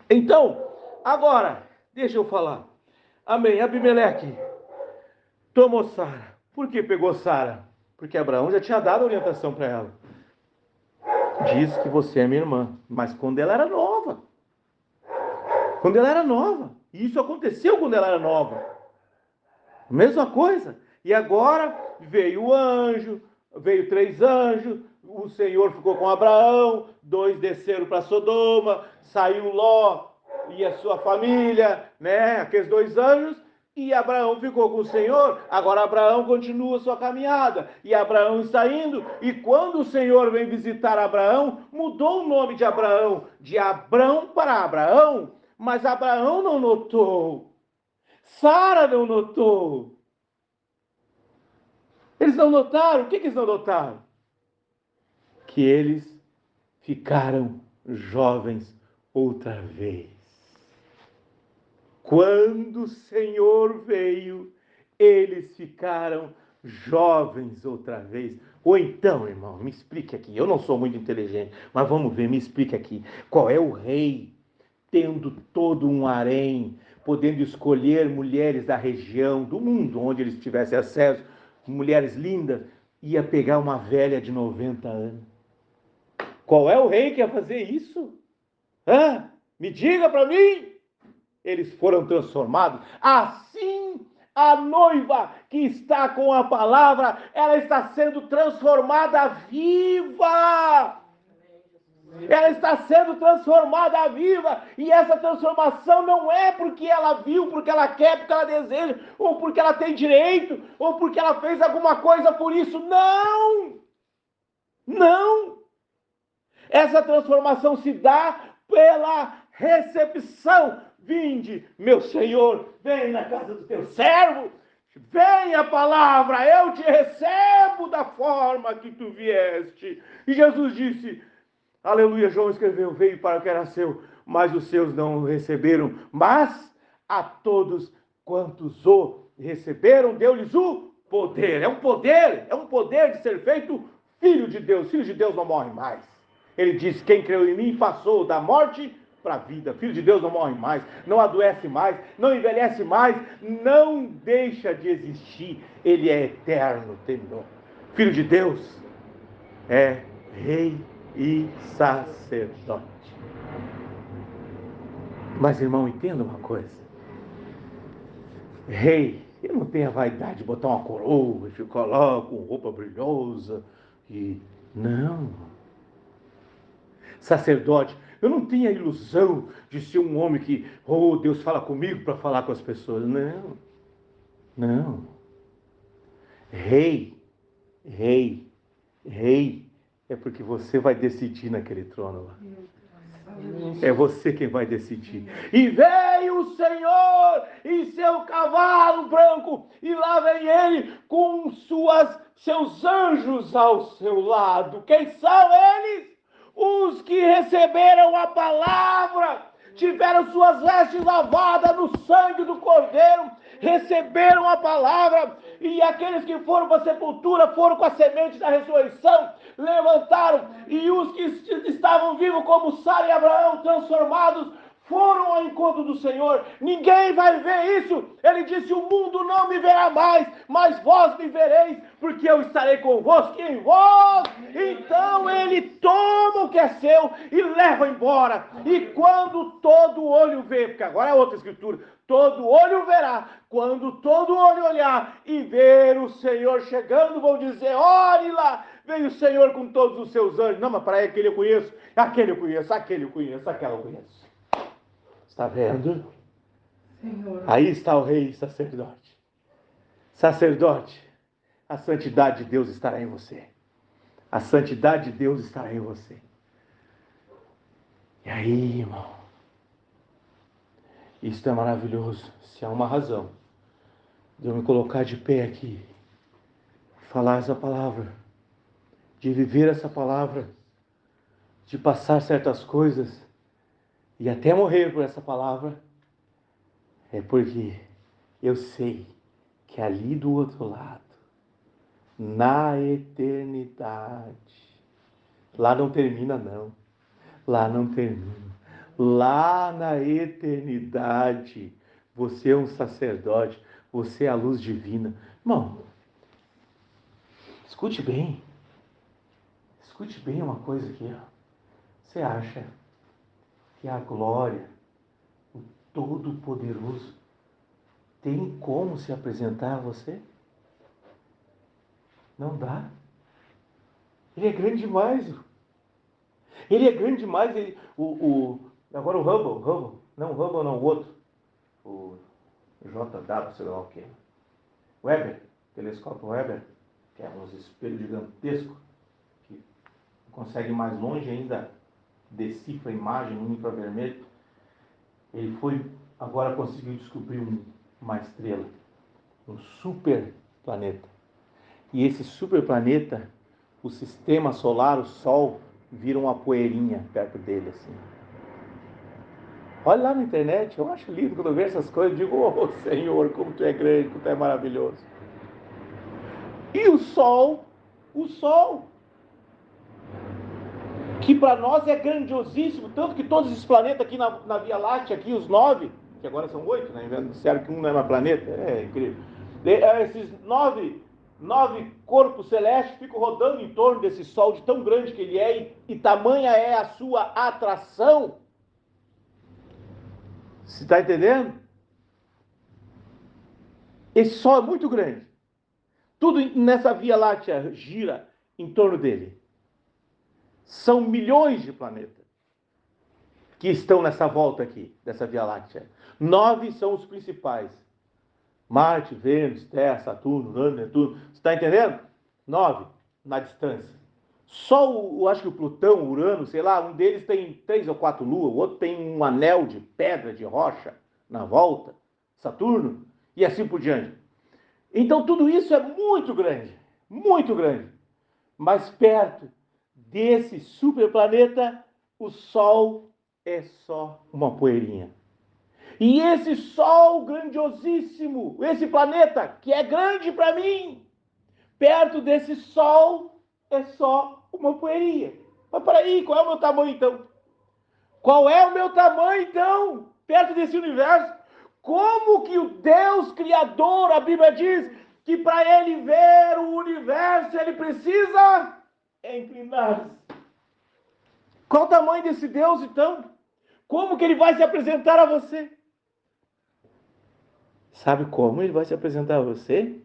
Então, agora, deixa eu falar. Amém, Abimeleque tomou Sara. Por que pegou Sara? Porque Abraão já tinha dado orientação para ela. Diz que você é minha irmã, mas quando ela era nova. Quando ela era nova. E isso aconteceu quando ela era nova. Mesma coisa. E agora veio o anjo, veio 3 anjos, o Senhor ficou com Abraão, 2 desceram para Sodoma, saiu Ló e a sua família, né? Aqueles 2 anjos, e Abraão ficou com o Senhor. Agora Abraão continua sua caminhada, e Abraão está indo, e quando o Senhor vem visitar Abraão, mudou o nome de Abraão, de Abrão para Abraão, mas Abraão não notou, Sara não notou. Eles não notaram, o que eles não notaram? Que eles ficaram jovens outra vez. Quando o Senhor veio, eles ficaram jovens outra vez. Ou então, irmão, me explique aqui. Eu não sou muito inteligente, mas vamos ver, me explique aqui. Qual é o rei, tendo todo um harém, podendo escolher mulheres da região, do mundo, onde eles tivessem acesso, mulheres lindas, ia pegar uma velha de 90 anos? Qual é o rei que ia fazer isso? Me diga para mim. Eles foram transformados. Assim, a noiva que está com a palavra, ela está sendo transformada viva. Ela está sendo transformada viva. E essa transformação não é porque ela viu, porque ela quer, porque ela deseja, ou porque ela tem direito, ou porque ela fez alguma coisa por isso. Não! Não! Essa transformação se dá pela recepção. Vinde, meu Senhor, vem na casa do teu servo, vem a palavra, eu te recebo da forma que tu vieste. E Jesus disse, aleluia, João escreveu, veio para o que era seu, mas os seus não o receberam, mas a todos quantos o receberam, deu-lhes o poder. É um poder de ser feito filho de Deus. Filho de Deus não morre mais. Ele diz, quem creu em mim passou da morte para a vida. Filho de Deus não morre mais, não adoece mais, não envelhece mais, não deixa de existir. Ele é eterno, terminou. Filho de Deus é rei e sacerdote. Mas, irmão, entenda uma coisa. Rei, ele não tem a vaidade de botar uma coroa, de colocar com roupa brilhosa e... Não. Sacerdote, eu não tenho a ilusão de ser um homem que, oh, Deus fala comigo para falar com as pessoas. Não. Não. Rei é porque você vai decidir naquele trono lá. É você quem vai decidir. E veio o Senhor em seu cavalo branco, e lá vem ele com seus anjos ao seu lado. Quem são eles? Os que receberam a palavra, tiveram suas vestes lavadas no sangue do Cordeiro, receberam a palavra, e aqueles que foram para a sepultura foram com a semente da ressurreição, levantaram, e os que estavam vivos como Sara e Abraão, transformados, foram ao encontro do Senhor. Ninguém vai ver isso. Ele disse, o mundo não me verá mais, mas vós me vereis, porque eu estarei convosco em vós. Então ele toma o que é seu e leva embora. E quando todo olho vê, porque agora é outra escritura, todo olho verá, quando todo olho olhar e ver o Senhor chegando, vão dizer, olhe lá, veio o Senhor com todos os seus anjos. Não, mas para aquele eu conheço, aquele eu conheço, aquele eu conheço, aquela eu conheço. Está vendo? Senhor. Aí está o rei sacerdote. Sacerdote, a santidade de Deus estará em você. A santidade de Deus estará em você. E aí, irmão, isto é maravilhoso. Se há uma razão de eu me colocar de pé aqui, falar essa palavra, de viver essa palavra, de passar certas coisas e até morrer por essa palavra, é porque eu sei que ali do outro lado, na eternidade, lá não termina não, lá não termina. Lá na eternidade, você é um sacerdote, você é a luz divina. Irmão, escute bem uma coisa aqui. Ó. Você acha que a glória, o Todo-Poderoso, tem como se apresentar a você? Não dá. Ele é grande demais. Ele é grande demais. Agora o Hubble. Não, o Hubble não, o outro. O JW, sei lá o que. Weber, telescópio Weber, que é uns espelhos gigantescos, que consegue mais longe ainda, decifra a imagem no infravermelho. Ele agora conseguiu descobrir uma estrela, um super planeta. E esse super planeta, o sistema solar, o Sol, vira uma poeirinha perto dele, assim. Olha lá na internet, eu acho lindo quando eu vejo essas coisas, eu digo, oh Senhor, como tu é grande, como tu é maravilhoso. E o Sol, que para nós é grandiosíssimo, tanto que todos esses planetas aqui na Via Láctea, aqui os 9, que agora são 8, né? Disseram que um não é mais planeta, é incrível. Esses nove corpos celestes ficam rodando em torno desse Sol, de tão grande que ele é, e tamanha é a sua atração. Você está entendendo? Esse Sol é muito grande. Tudo nessa Via Láctea gira em torno dele. São milhões de planetas que estão nessa volta aqui, dessa Via Láctea. 9 são os principais. Marte, Vênus, Terra, Saturno, Urano, Netuno. Você está entendendo? 9 na distância. Só eu acho que o Plutão, o Urano, sei lá, um deles tem 3 ou 4 luas, o outro tem um anel de pedra, de rocha na volta. Saturno, e assim por diante. Então tudo isso é muito grande. Muito grande. Mas perto desse superplaneta, o Sol é só uma poeirinha. E esse Sol grandiosíssimo, esse planeta que é grande para mim, perto desse Sol é só uma poeirinha. Mas peraí, qual é o meu tamanho então? Qual é o meu tamanho então, perto desse universo? Como que o Deus Criador, a Bíblia diz, que para ele ver o universo ele precisa inclinar-se. Qual o tamanho desse Deus então? Como que ele vai se apresentar a você? Sabe como ele vai se apresentar a você?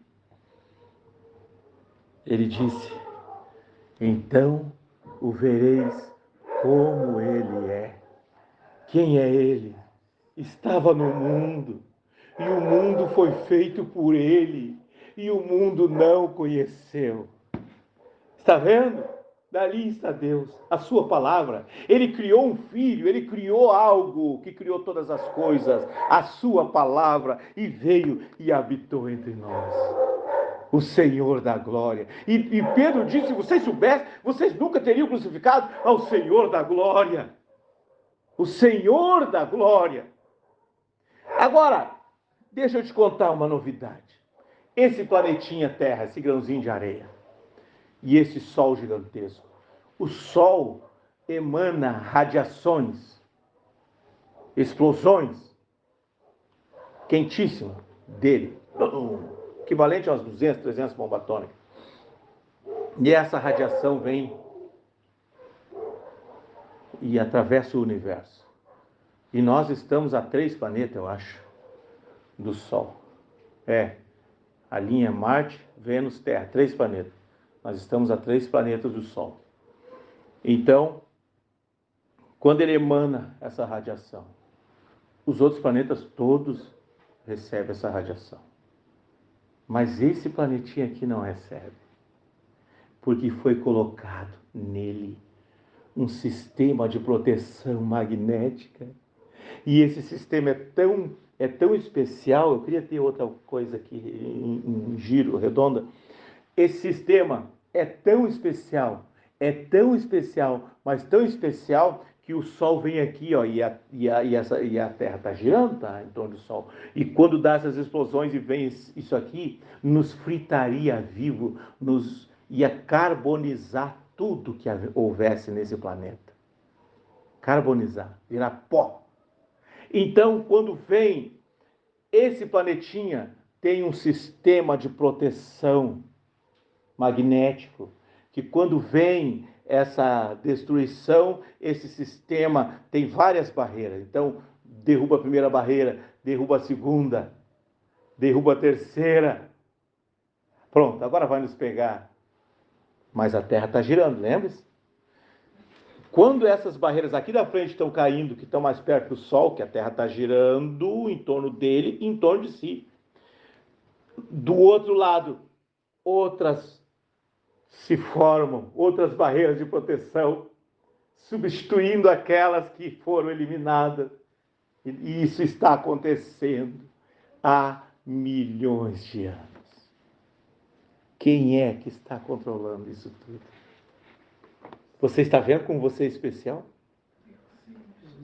Ele disse, então o vereis como ele é. Quem é ele? Estava no mundo, e o mundo foi feito por ele, e o mundo não o conheceu. Está vendo? Dali está Deus, a sua palavra. Ele criou um filho, ele criou algo que criou todas as coisas, a sua palavra, e veio e habitou entre nós. O Senhor da glória. E Pedro disse, se vocês soubessem, vocês nunca teriam crucificado ao Senhor da glória. O Senhor da glória. Agora, deixa eu te contar uma novidade. Esse planetinha Terra, esse grãozinho de areia, e esse Sol gigantesco. O Sol emana radiações, explosões quentíssimas dele, equivalente a umas 200, 300 bombas atômicas. E essa radiação vem e atravessa o universo. E nós estamos a 3 planetas, eu acho, do Sol. A linha Marte, Vênus, Terra, 3 planetas. Nós estamos a 3 planetas do Sol. Então, quando ele emana essa radiação, os outros planetas todos recebem essa radiação. Mas esse planetinha aqui não recebe. Porque foi colocado nele um sistema de proteção magnética. E esse sistema é tão especial, eu queria ter outra coisa aqui em giro, redonda. Esse sistema é tão especial É tão especial, mas tão especial que o Sol vem aqui, ó, e a Terra está girando, tá, em torno do Sol. E quando dá essas explosões e vem isso aqui, nos fritaria vivo, ia carbonizar tudo que houvesse nesse planeta. Carbonizar, virar pó. Então, quando vem esse planetinha, tem um sistema de proteção magnético, que quando vem essa destruição, esse sistema tem várias barreiras. Então, derruba a primeira barreira, derruba a segunda, derruba a terceira. Pronto, agora vai nos pegar. Mas a Terra está girando, lembre-se? Quando essas barreiras aqui da frente estão caindo, que estão mais perto do Sol, que a Terra está girando em torno dele, em torno de si. Do outro lado, outras se formam, outras barreiras de proteção, substituindo aquelas que foram eliminadas. E isso está acontecendo há milhões de anos. Quem é que está controlando isso tudo? Você está vendo como você é especial?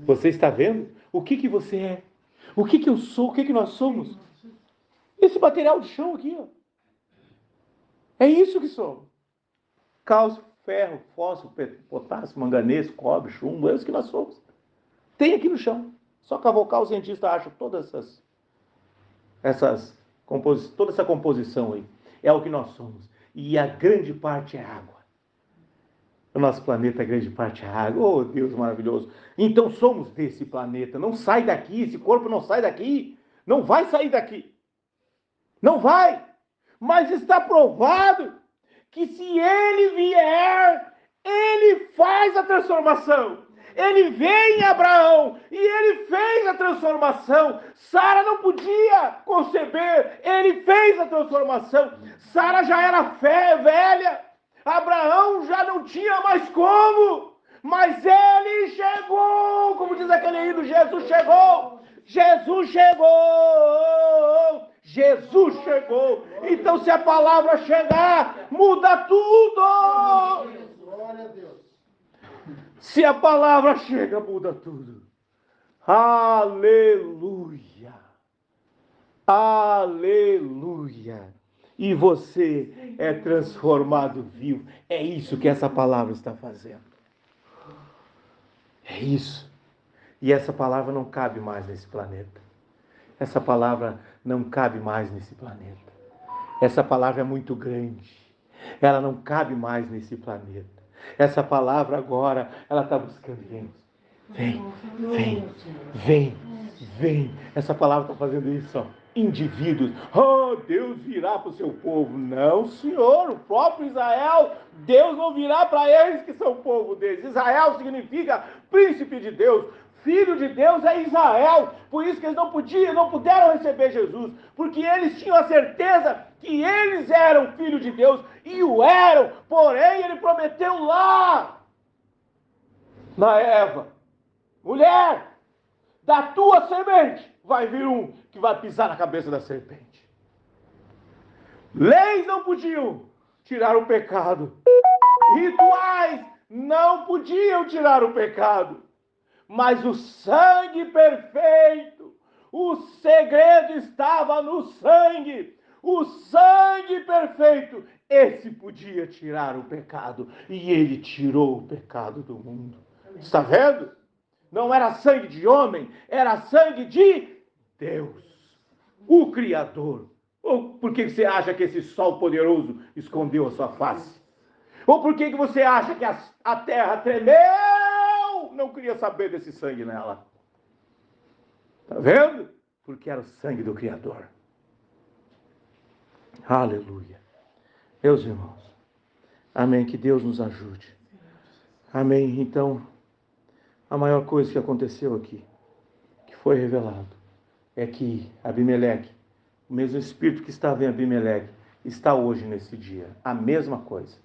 Você está vendo? O que você é? O que eu sou? O que nós somos? Esse material de chão aqui, ó. É isso que somos. Cálcio, ferro, fósforo, potássio, manganês, cobre, chumbo, é isso que nós somos. Tem aqui no chão. Só cavocar o cientista acha toda essa composição aí. É o que nós somos. E a grande parte é água. O nosso planeta, a grande parte é água. Oh, Deus maravilhoso. Então somos desse planeta. Não sai daqui. Esse corpo não sai daqui. Não vai sair daqui. Não vai. Mas está provado que se ele vier, ele faz a transformação. Ele veio em Abraão e ele fez a transformação. Sara não podia conceber, ele fez a transformação. Sara já era velha, Abraão já não tinha mais como, mas ele chegou, como diz aquele hino, Jesus chegou. Jesus chegou! Jesus chegou! Então, se a palavra chegar, muda tudo! Glória a Deus! Se a palavra chega, muda tudo. Aleluia! Aleluia! E você é transformado vivo. É isso que essa palavra está fazendo. É isso. E essa palavra não cabe mais nesse planeta. Essa palavra não cabe mais nesse planeta. Essa palavra é muito grande. Ela não cabe mais nesse planeta. Essa palavra agora, ela está buscando Deus. Vem, vem, vem, vem. Essa palavra está fazendo isso, ó. Indivíduos. Oh, Deus virá para o seu povo. Não, Senhor, o próprio Israel, Deus não virá para eles que são o povo deles. Israel significa príncipe de Deus. Filho de Deus é Israel, por isso que eles não puderam receber Jesus, porque eles tinham a certeza que eles eram filho de Deus, e o eram, porém ele prometeu lá, na Eva, mulher, da tua semente vai vir um que vai pisar na cabeça da serpente. Leis não podiam tirar o pecado, rituais não podiam tirar o pecado, mas o sangue perfeito, o segredo estava no sangue, o sangue perfeito, esse podia tirar o pecado, e ele tirou o pecado do mundo. Está vendo? Não era sangue de homem, era sangue de Deus, o Criador. Ou por que você acha que esse sol poderoso escondeu a sua face? Ou por que você acha que a terra tremeu? Não queria saber desse sangue nela. Está vendo? Porque era o sangue do Criador. Aleluia. Meus irmãos. Amém. Que Deus nos ajude. Amém. Então, a maior coisa que aconteceu aqui, que foi revelado, é que Abimeleque, o mesmo espírito que estava em Abimeleque, está hoje nesse dia. A mesma coisa.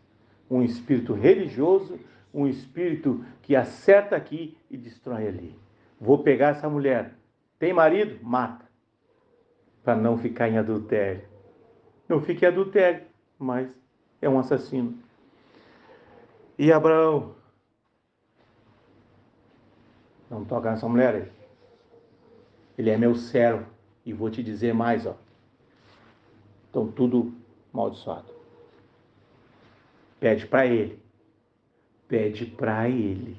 Um espírito religioso, um espírito que acerta aqui e destrói ali. Vou pegar essa mulher. Tem marido? Mata. Para não ficar em adultério. Não fique em adultério, mas é um assassino. E Abraão, não toca nessa mulher aí. Ele é meu servo. E vou te dizer mais, ó. Estão tudo amaldiçoado. Pede para ele. Pede para ele.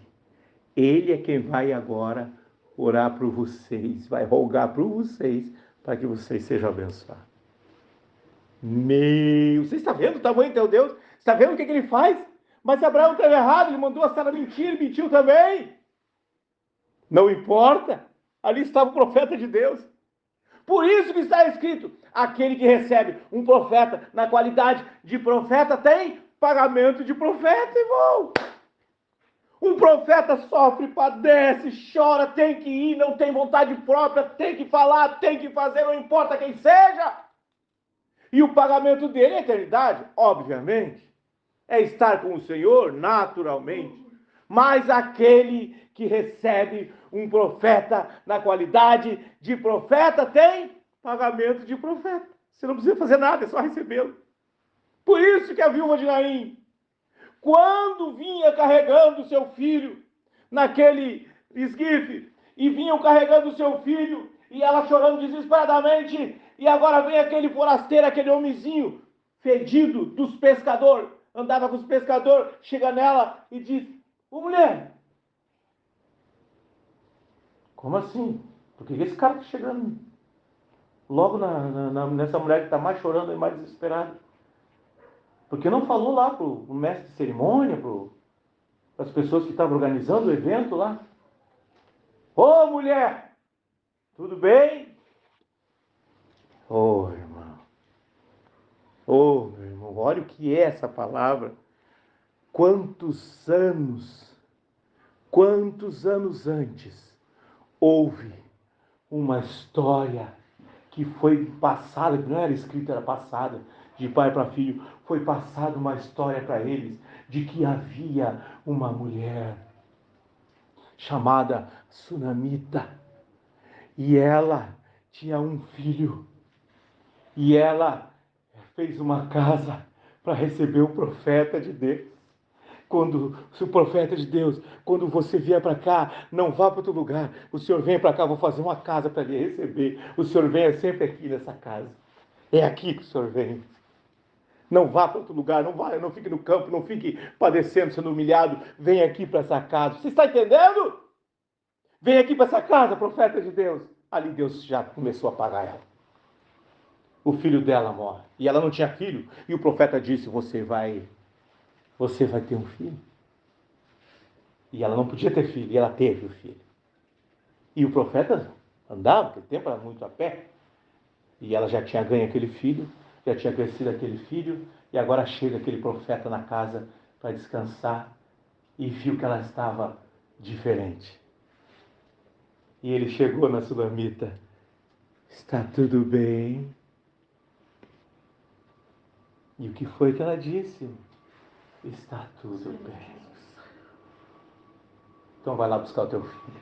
Ele é quem vai agora orar por vocês. Vai rogar por vocês para que vocês sejam abençoados. Você está vendo o tamanho do teu Deus? Você está vendo o que ele faz? Mas Abraão estava errado. Ele mandou a Sara mentir. Ele mentiu também. Não importa. Ali estava o profeta de Deus. Por isso que está escrito, aquele que recebe um profeta na qualidade de profeta tem pagamento de profeta, irmão. Um profeta sofre, padece, chora, tem que ir, não tem vontade própria, tem que falar, tem que fazer, não importa quem seja. E o pagamento dele é a eternidade, obviamente. É estar com o Senhor, naturalmente. Mas aquele que recebe um profeta na qualidade de profeta tem pagamento de profeta. Você não precisa fazer nada, é só recebê-lo. Por isso que a viúva de Naim, quando vinha carregando seu filho naquele esquife, e vinham carregando seu filho, e ela chorando desesperadamente, e agora vem aquele forasteiro, aquele homenzinho fedido dos pescadores, andava com os pescadores, chega nela e diz: ô mulher, como assim? Por que esse cara está chegando logo nessa mulher que está mais chorando e mais desesperada? Porque não falou lá para o mestre de cerimônia, para as pessoas que estavam organizando o evento lá? Ô mulher, tudo bem? Ô irmão, ô meu irmão, olha o que é essa palavra. Quantos anos antes houve uma história que foi passada, que não era escrita, era passada de pai para filho, foi passada uma história para eles de que havia uma mulher chamada Sunamita e ela tinha um filho e ela fez uma casa para receber o profeta de Deus. Se o profeta de Deus, quando você vier para cá, não vá para outro lugar. O senhor vem para cá, vou fazer uma casa para lhe receber. O senhor venha sempre aqui nessa casa. É aqui que o senhor vem. Não vá para outro lugar, não fique no campo, não fique padecendo, sendo humilhado. Vem aqui para essa casa. Você está entendendo? Vem aqui para essa casa, profeta de Deus. Ali Deus já começou a pagar ela. O filho dela morre. E ela não tinha filho. E o profeta disse: você vai ter um filho. E ela não podia ter filho, e ela teve o filho. E o profeta andava, naquele tempo era muito a pé, e ela já tinha ganho aquele filho, já tinha crescido aquele filho, e agora chega aquele profeta na casa para descansar, e viu que ela estava diferente. E ele chegou na Sulamita: está tudo bem? E o que foi que ela disse? Está tudo bem. Então vai lá buscar o teu filho.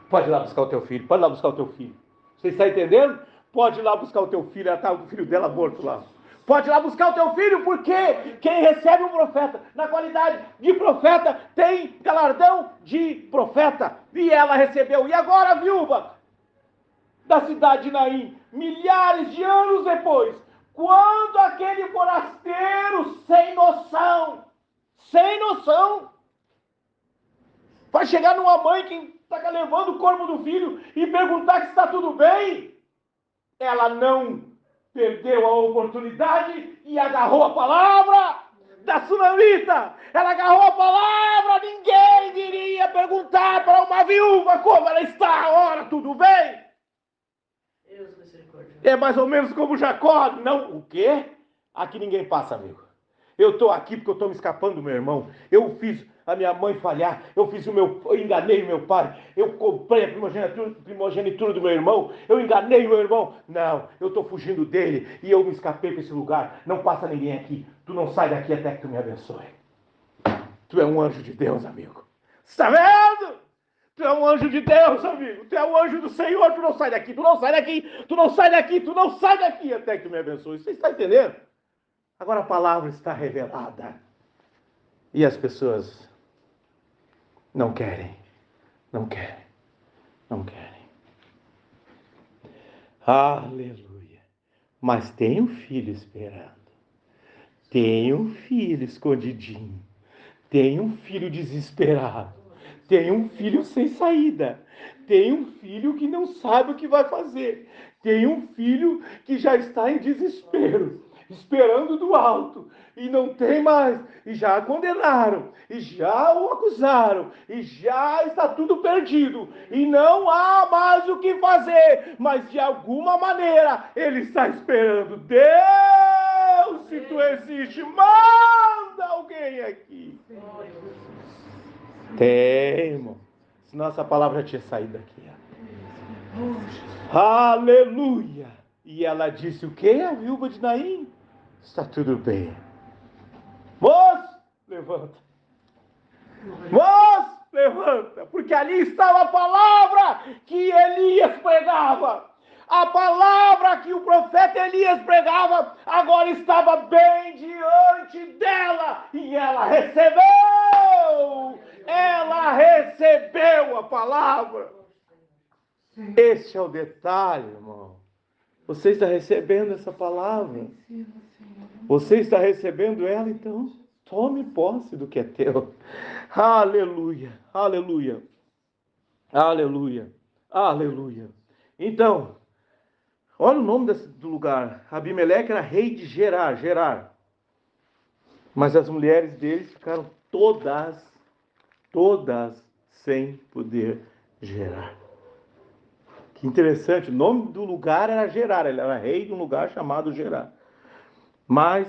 Pode ir lá buscar o teu filho. Pode ir lá buscar o teu filho. Você está entendendo? Pode ir lá buscar o teu filho. Ela está o filho dela morto lá. Pode ir lá buscar o teu filho, porque quem recebe um profeta na qualidade de profeta tem galardão de profeta. E ela recebeu. E agora a viúva da cidade de Naim, milhares de anos depois, quando aquele forasteiro sem noção, vai chegar numa mãe que está levando o corpo do filho e perguntar se está tudo bem, ela não perdeu a oportunidade e agarrou a palavra da Sunamita. Ela agarrou a palavra, ninguém iria perguntar para uma viúva como ela está. Ora, tudo bem? É mais ou menos como Jacó. Não, o quê? Aqui ninguém passa, amigo. Eu estou aqui porque eu estou me escapando do meu irmão. Eu fiz a minha mãe falhar. Eu enganei o meu pai. Eu comprei a primogenitura do meu irmão. Eu enganei o meu irmão. Não, eu estou fugindo dele e eu me escapei para esse lugar. Não passa ninguém aqui. Tu não sai daqui até que tu me abençoe. Tu é um anjo de Deus, amigo. Está vendo? Tu é um anjo de Deus, amigo. Tu é um anjo do Senhor. Tu não sai daqui. Tu não sai daqui. Tu não sai daqui. Tu não sai daqui até que tu me abençoe. Você está entendendo? Agora a palavra está revelada. E as pessoas não querem, não querem, não querem. Aleluia. Mas tem um filho esperando. Tem um filho escondidinho. Tem um filho desesperado. Tem um filho sem saída. Tem um filho que não sabe o que vai fazer. Tem um filho que já está em desespero, esperando do alto. E não tem mais. E já a condenaram. E já o acusaram. E já está tudo perdido. E não há mais o que fazer. Mas de alguma maneira ele está esperando. Deus, se tu existe, manda alguém aqui. Tem, irmão. Senão essa palavra já tinha saído daqui. Aleluia! E ela disse o quê? A viúva de Naim? Está tudo bem. Moço, levanta. Moço, levanta. Porque ali estava a palavra que Elias pregava. A palavra que o profeta Elias pregava agora estava bem diante dela. E ela recebeu. Ela recebeu a palavra. Esse é o detalhe, irmão. Você está recebendo essa palavra? Você está recebendo ela, então tome posse do que é teu. Aleluia, aleluia, aleluia, aleluia. Então, olha o nome do lugar. Abimeleque era rei de Gerar. Mas as mulheres deles ficaram todas sem poder gerar. Que interessante, o nome do lugar era Gerar, ele era rei de um lugar chamado Gerar. Mas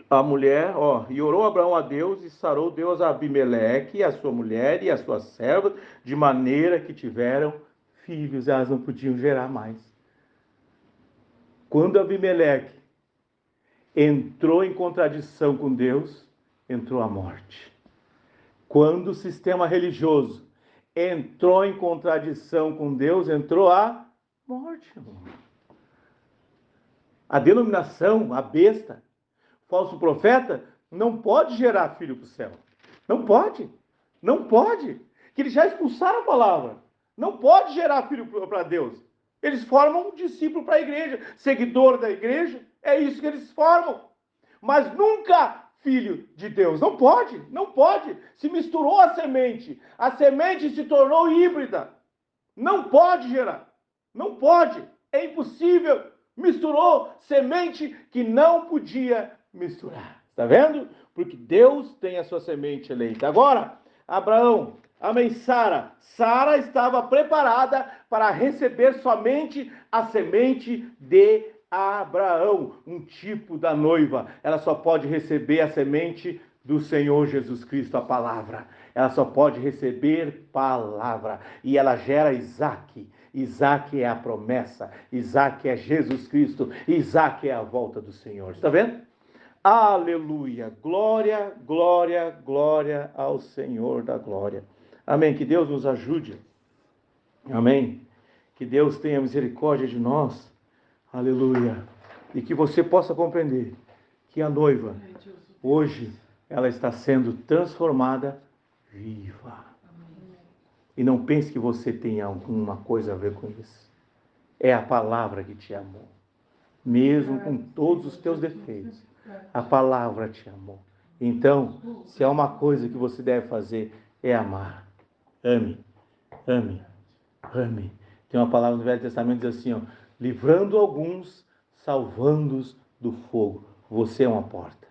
a mulher, e orou Abraão a Deus e sarou Deus a Abimeleque, e a sua mulher e a sua serva, de maneira que tiveram filhos, elas não podiam gerar mais. Quando Abimeleque entrou em contradição com Deus, entrou a morte. Quando o sistema religioso entrou em contradição com Deus, entrou a morte. A denominação, a besta, falso profeta, não pode gerar filho para o céu. Não pode. Não pode. Que eles já expulsaram a palavra. Não pode gerar filho para Deus. Eles formam um discípulo para a igreja, seguidor da igreja. É isso que eles formam. Mas nunca filho de Deus. Não pode. Não pode. Se misturou a semente. A semente se tornou híbrida. Não pode gerar. Não pode. É impossível. Misturou semente que não podia misturar. Está vendo? Porque Deus tem a sua semente eleita. Agora, Abraão, amém, Sara. Sara estava preparada para receber somente a semente de Abraão, um tipo da noiva. Ela só pode receber a semente do Senhor Jesus Cristo, a palavra. Ela só pode receber palavra. E ela gera Isaque. Isaque é a promessa. Isaque é Jesus Cristo. Isaque é a volta do Senhor. Está vendo? Aleluia. Glória, glória, glória ao Senhor da glória. Amém. Que Deus nos ajude. Amém. Que Deus tenha misericórdia de nós. Aleluia. E que você possa compreender que a noiva, hoje, ela está sendo transformada viva. E não pense que você tem alguma coisa a ver com isso. É a palavra que te amou. Mesmo com todos os teus defeitos, a palavra te amou. Então, se há uma coisa que você deve fazer, é amar. Ame, ame, ame. Tem uma palavra no Velho Testamento que diz assim, livrando alguns, salvando-os do fogo. Você é uma porta.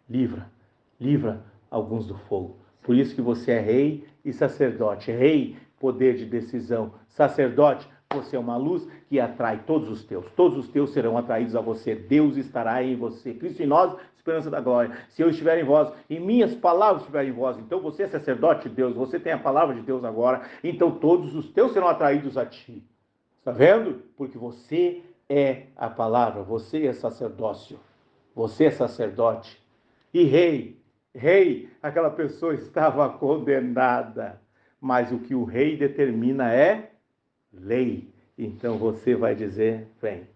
Livra alguns do fogo. Por isso que você é rei e sacerdote. Rei, poder de decisão. Sacerdote, você é uma luz que atrai todos os teus. Todos os teus serão atraídos a você. Deus estará em você. Cristo em nós, esperança da glória. Se eu estiver em vós, e minhas palavras estiverem em vós, então você é sacerdote de Deus. Você tem a palavra de Deus agora. Então todos os teus serão atraídos a ti. Está vendo? Porque você é a palavra. Você é sacerdócio. Você é sacerdote. E rei, aquela pessoa estava condenada. Mas o que o rei determina é lei. Então você vai dizer, vem.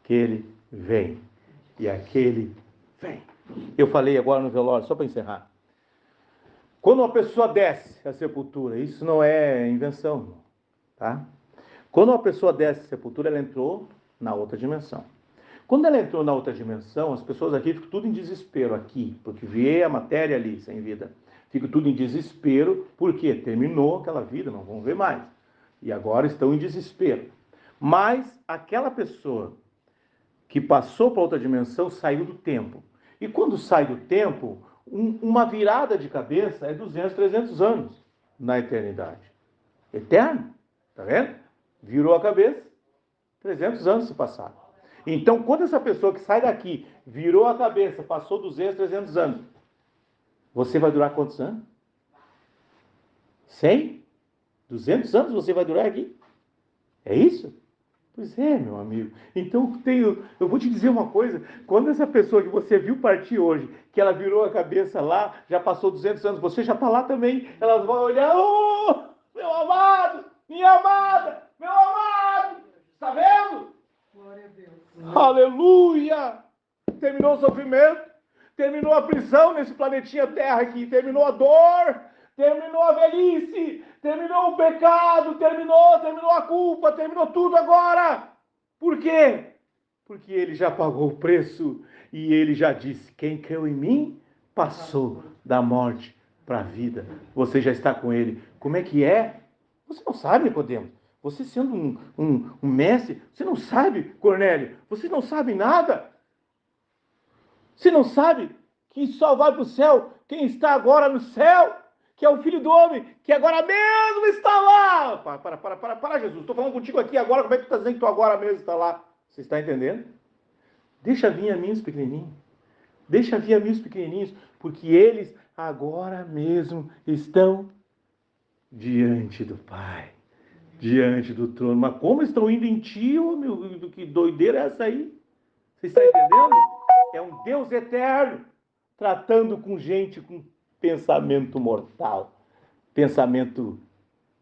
Aquele vem. E aquele vem. Eu falei agora no velório, só para encerrar. Quando uma pessoa desce à sepultura, isso não é invenção, tá? Quando uma pessoa desce à sepultura, ela entrou na outra dimensão. Quando ela entrou na outra dimensão, as pessoas aqui ficam tudo em desespero aqui, porque vê a matéria ali sem vida. Fica tudo em desespero, porque terminou aquela vida, não vão ver mais. E agora estão em desespero. Mas aquela pessoa que passou para outra dimensão saiu do tempo. E quando sai do tempo, uma virada de cabeça é 200, 300 anos na eternidade. Eterno, tá vendo? Virou a cabeça, 300 anos se passaram. Então, quando essa pessoa que sai daqui virou a cabeça, passou 200, 300 anos, você vai durar quantos anos? 100? 200 anos você vai durar aqui? É isso? Pois é, meu amigo. Então, eu vou te dizer uma coisa. Quando essa pessoa que você viu partir hoje, que ela virou a cabeça lá, já passou 200 anos, você já está lá também, elas vão olhar, oh, meu amado, minha amada, meu amado, está vendo? Glória a Deus. Aleluia! Terminou o sofrimento, terminou a prisão nesse planetinha Terra aqui, terminou a dor, terminou a velhice, terminou o pecado, terminou a culpa, terminou tudo agora. Por quê? Porque ele já pagou o preço e ele já disse: quem creu em mim passou da morte para a vida. Você já está com ele. Como é que é? Você não sabe, Nicodemo. Você sendo um mestre, você não sabe, Cornélio. Você não sabe nada. Você não sabe que só vai para o céu quem está agora no céu, que é o Filho do Homem, que agora mesmo está lá. Para, Jesus. Estou falando contigo aqui agora. Como é que tu está dizendo que tu agora mesmo está lá? Você está entendendo? Deixa vir a mim os pequenininhos. Deixa vir a mim os pequenininhos, porque eles agora mesmo estão diante do Pai, diante do trono. Mas como estão indo em ti, oh, meu, que doideira é essa aí? Você está entendendo? É um Deus eterno, tratando com gente com pensamento mortal, pensamento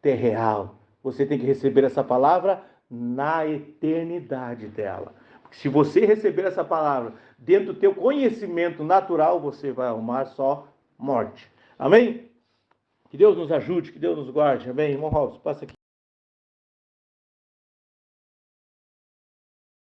terreal. Você tem que receber essa palavra na eternidade dela. Porque se você receber essa palavra dentro do teu conhecimento natural, você vai arrumar só morte. Amém? Que Deus nos ajude, que Deus nos guarde. Amém? Irmão Robson, passa aqui.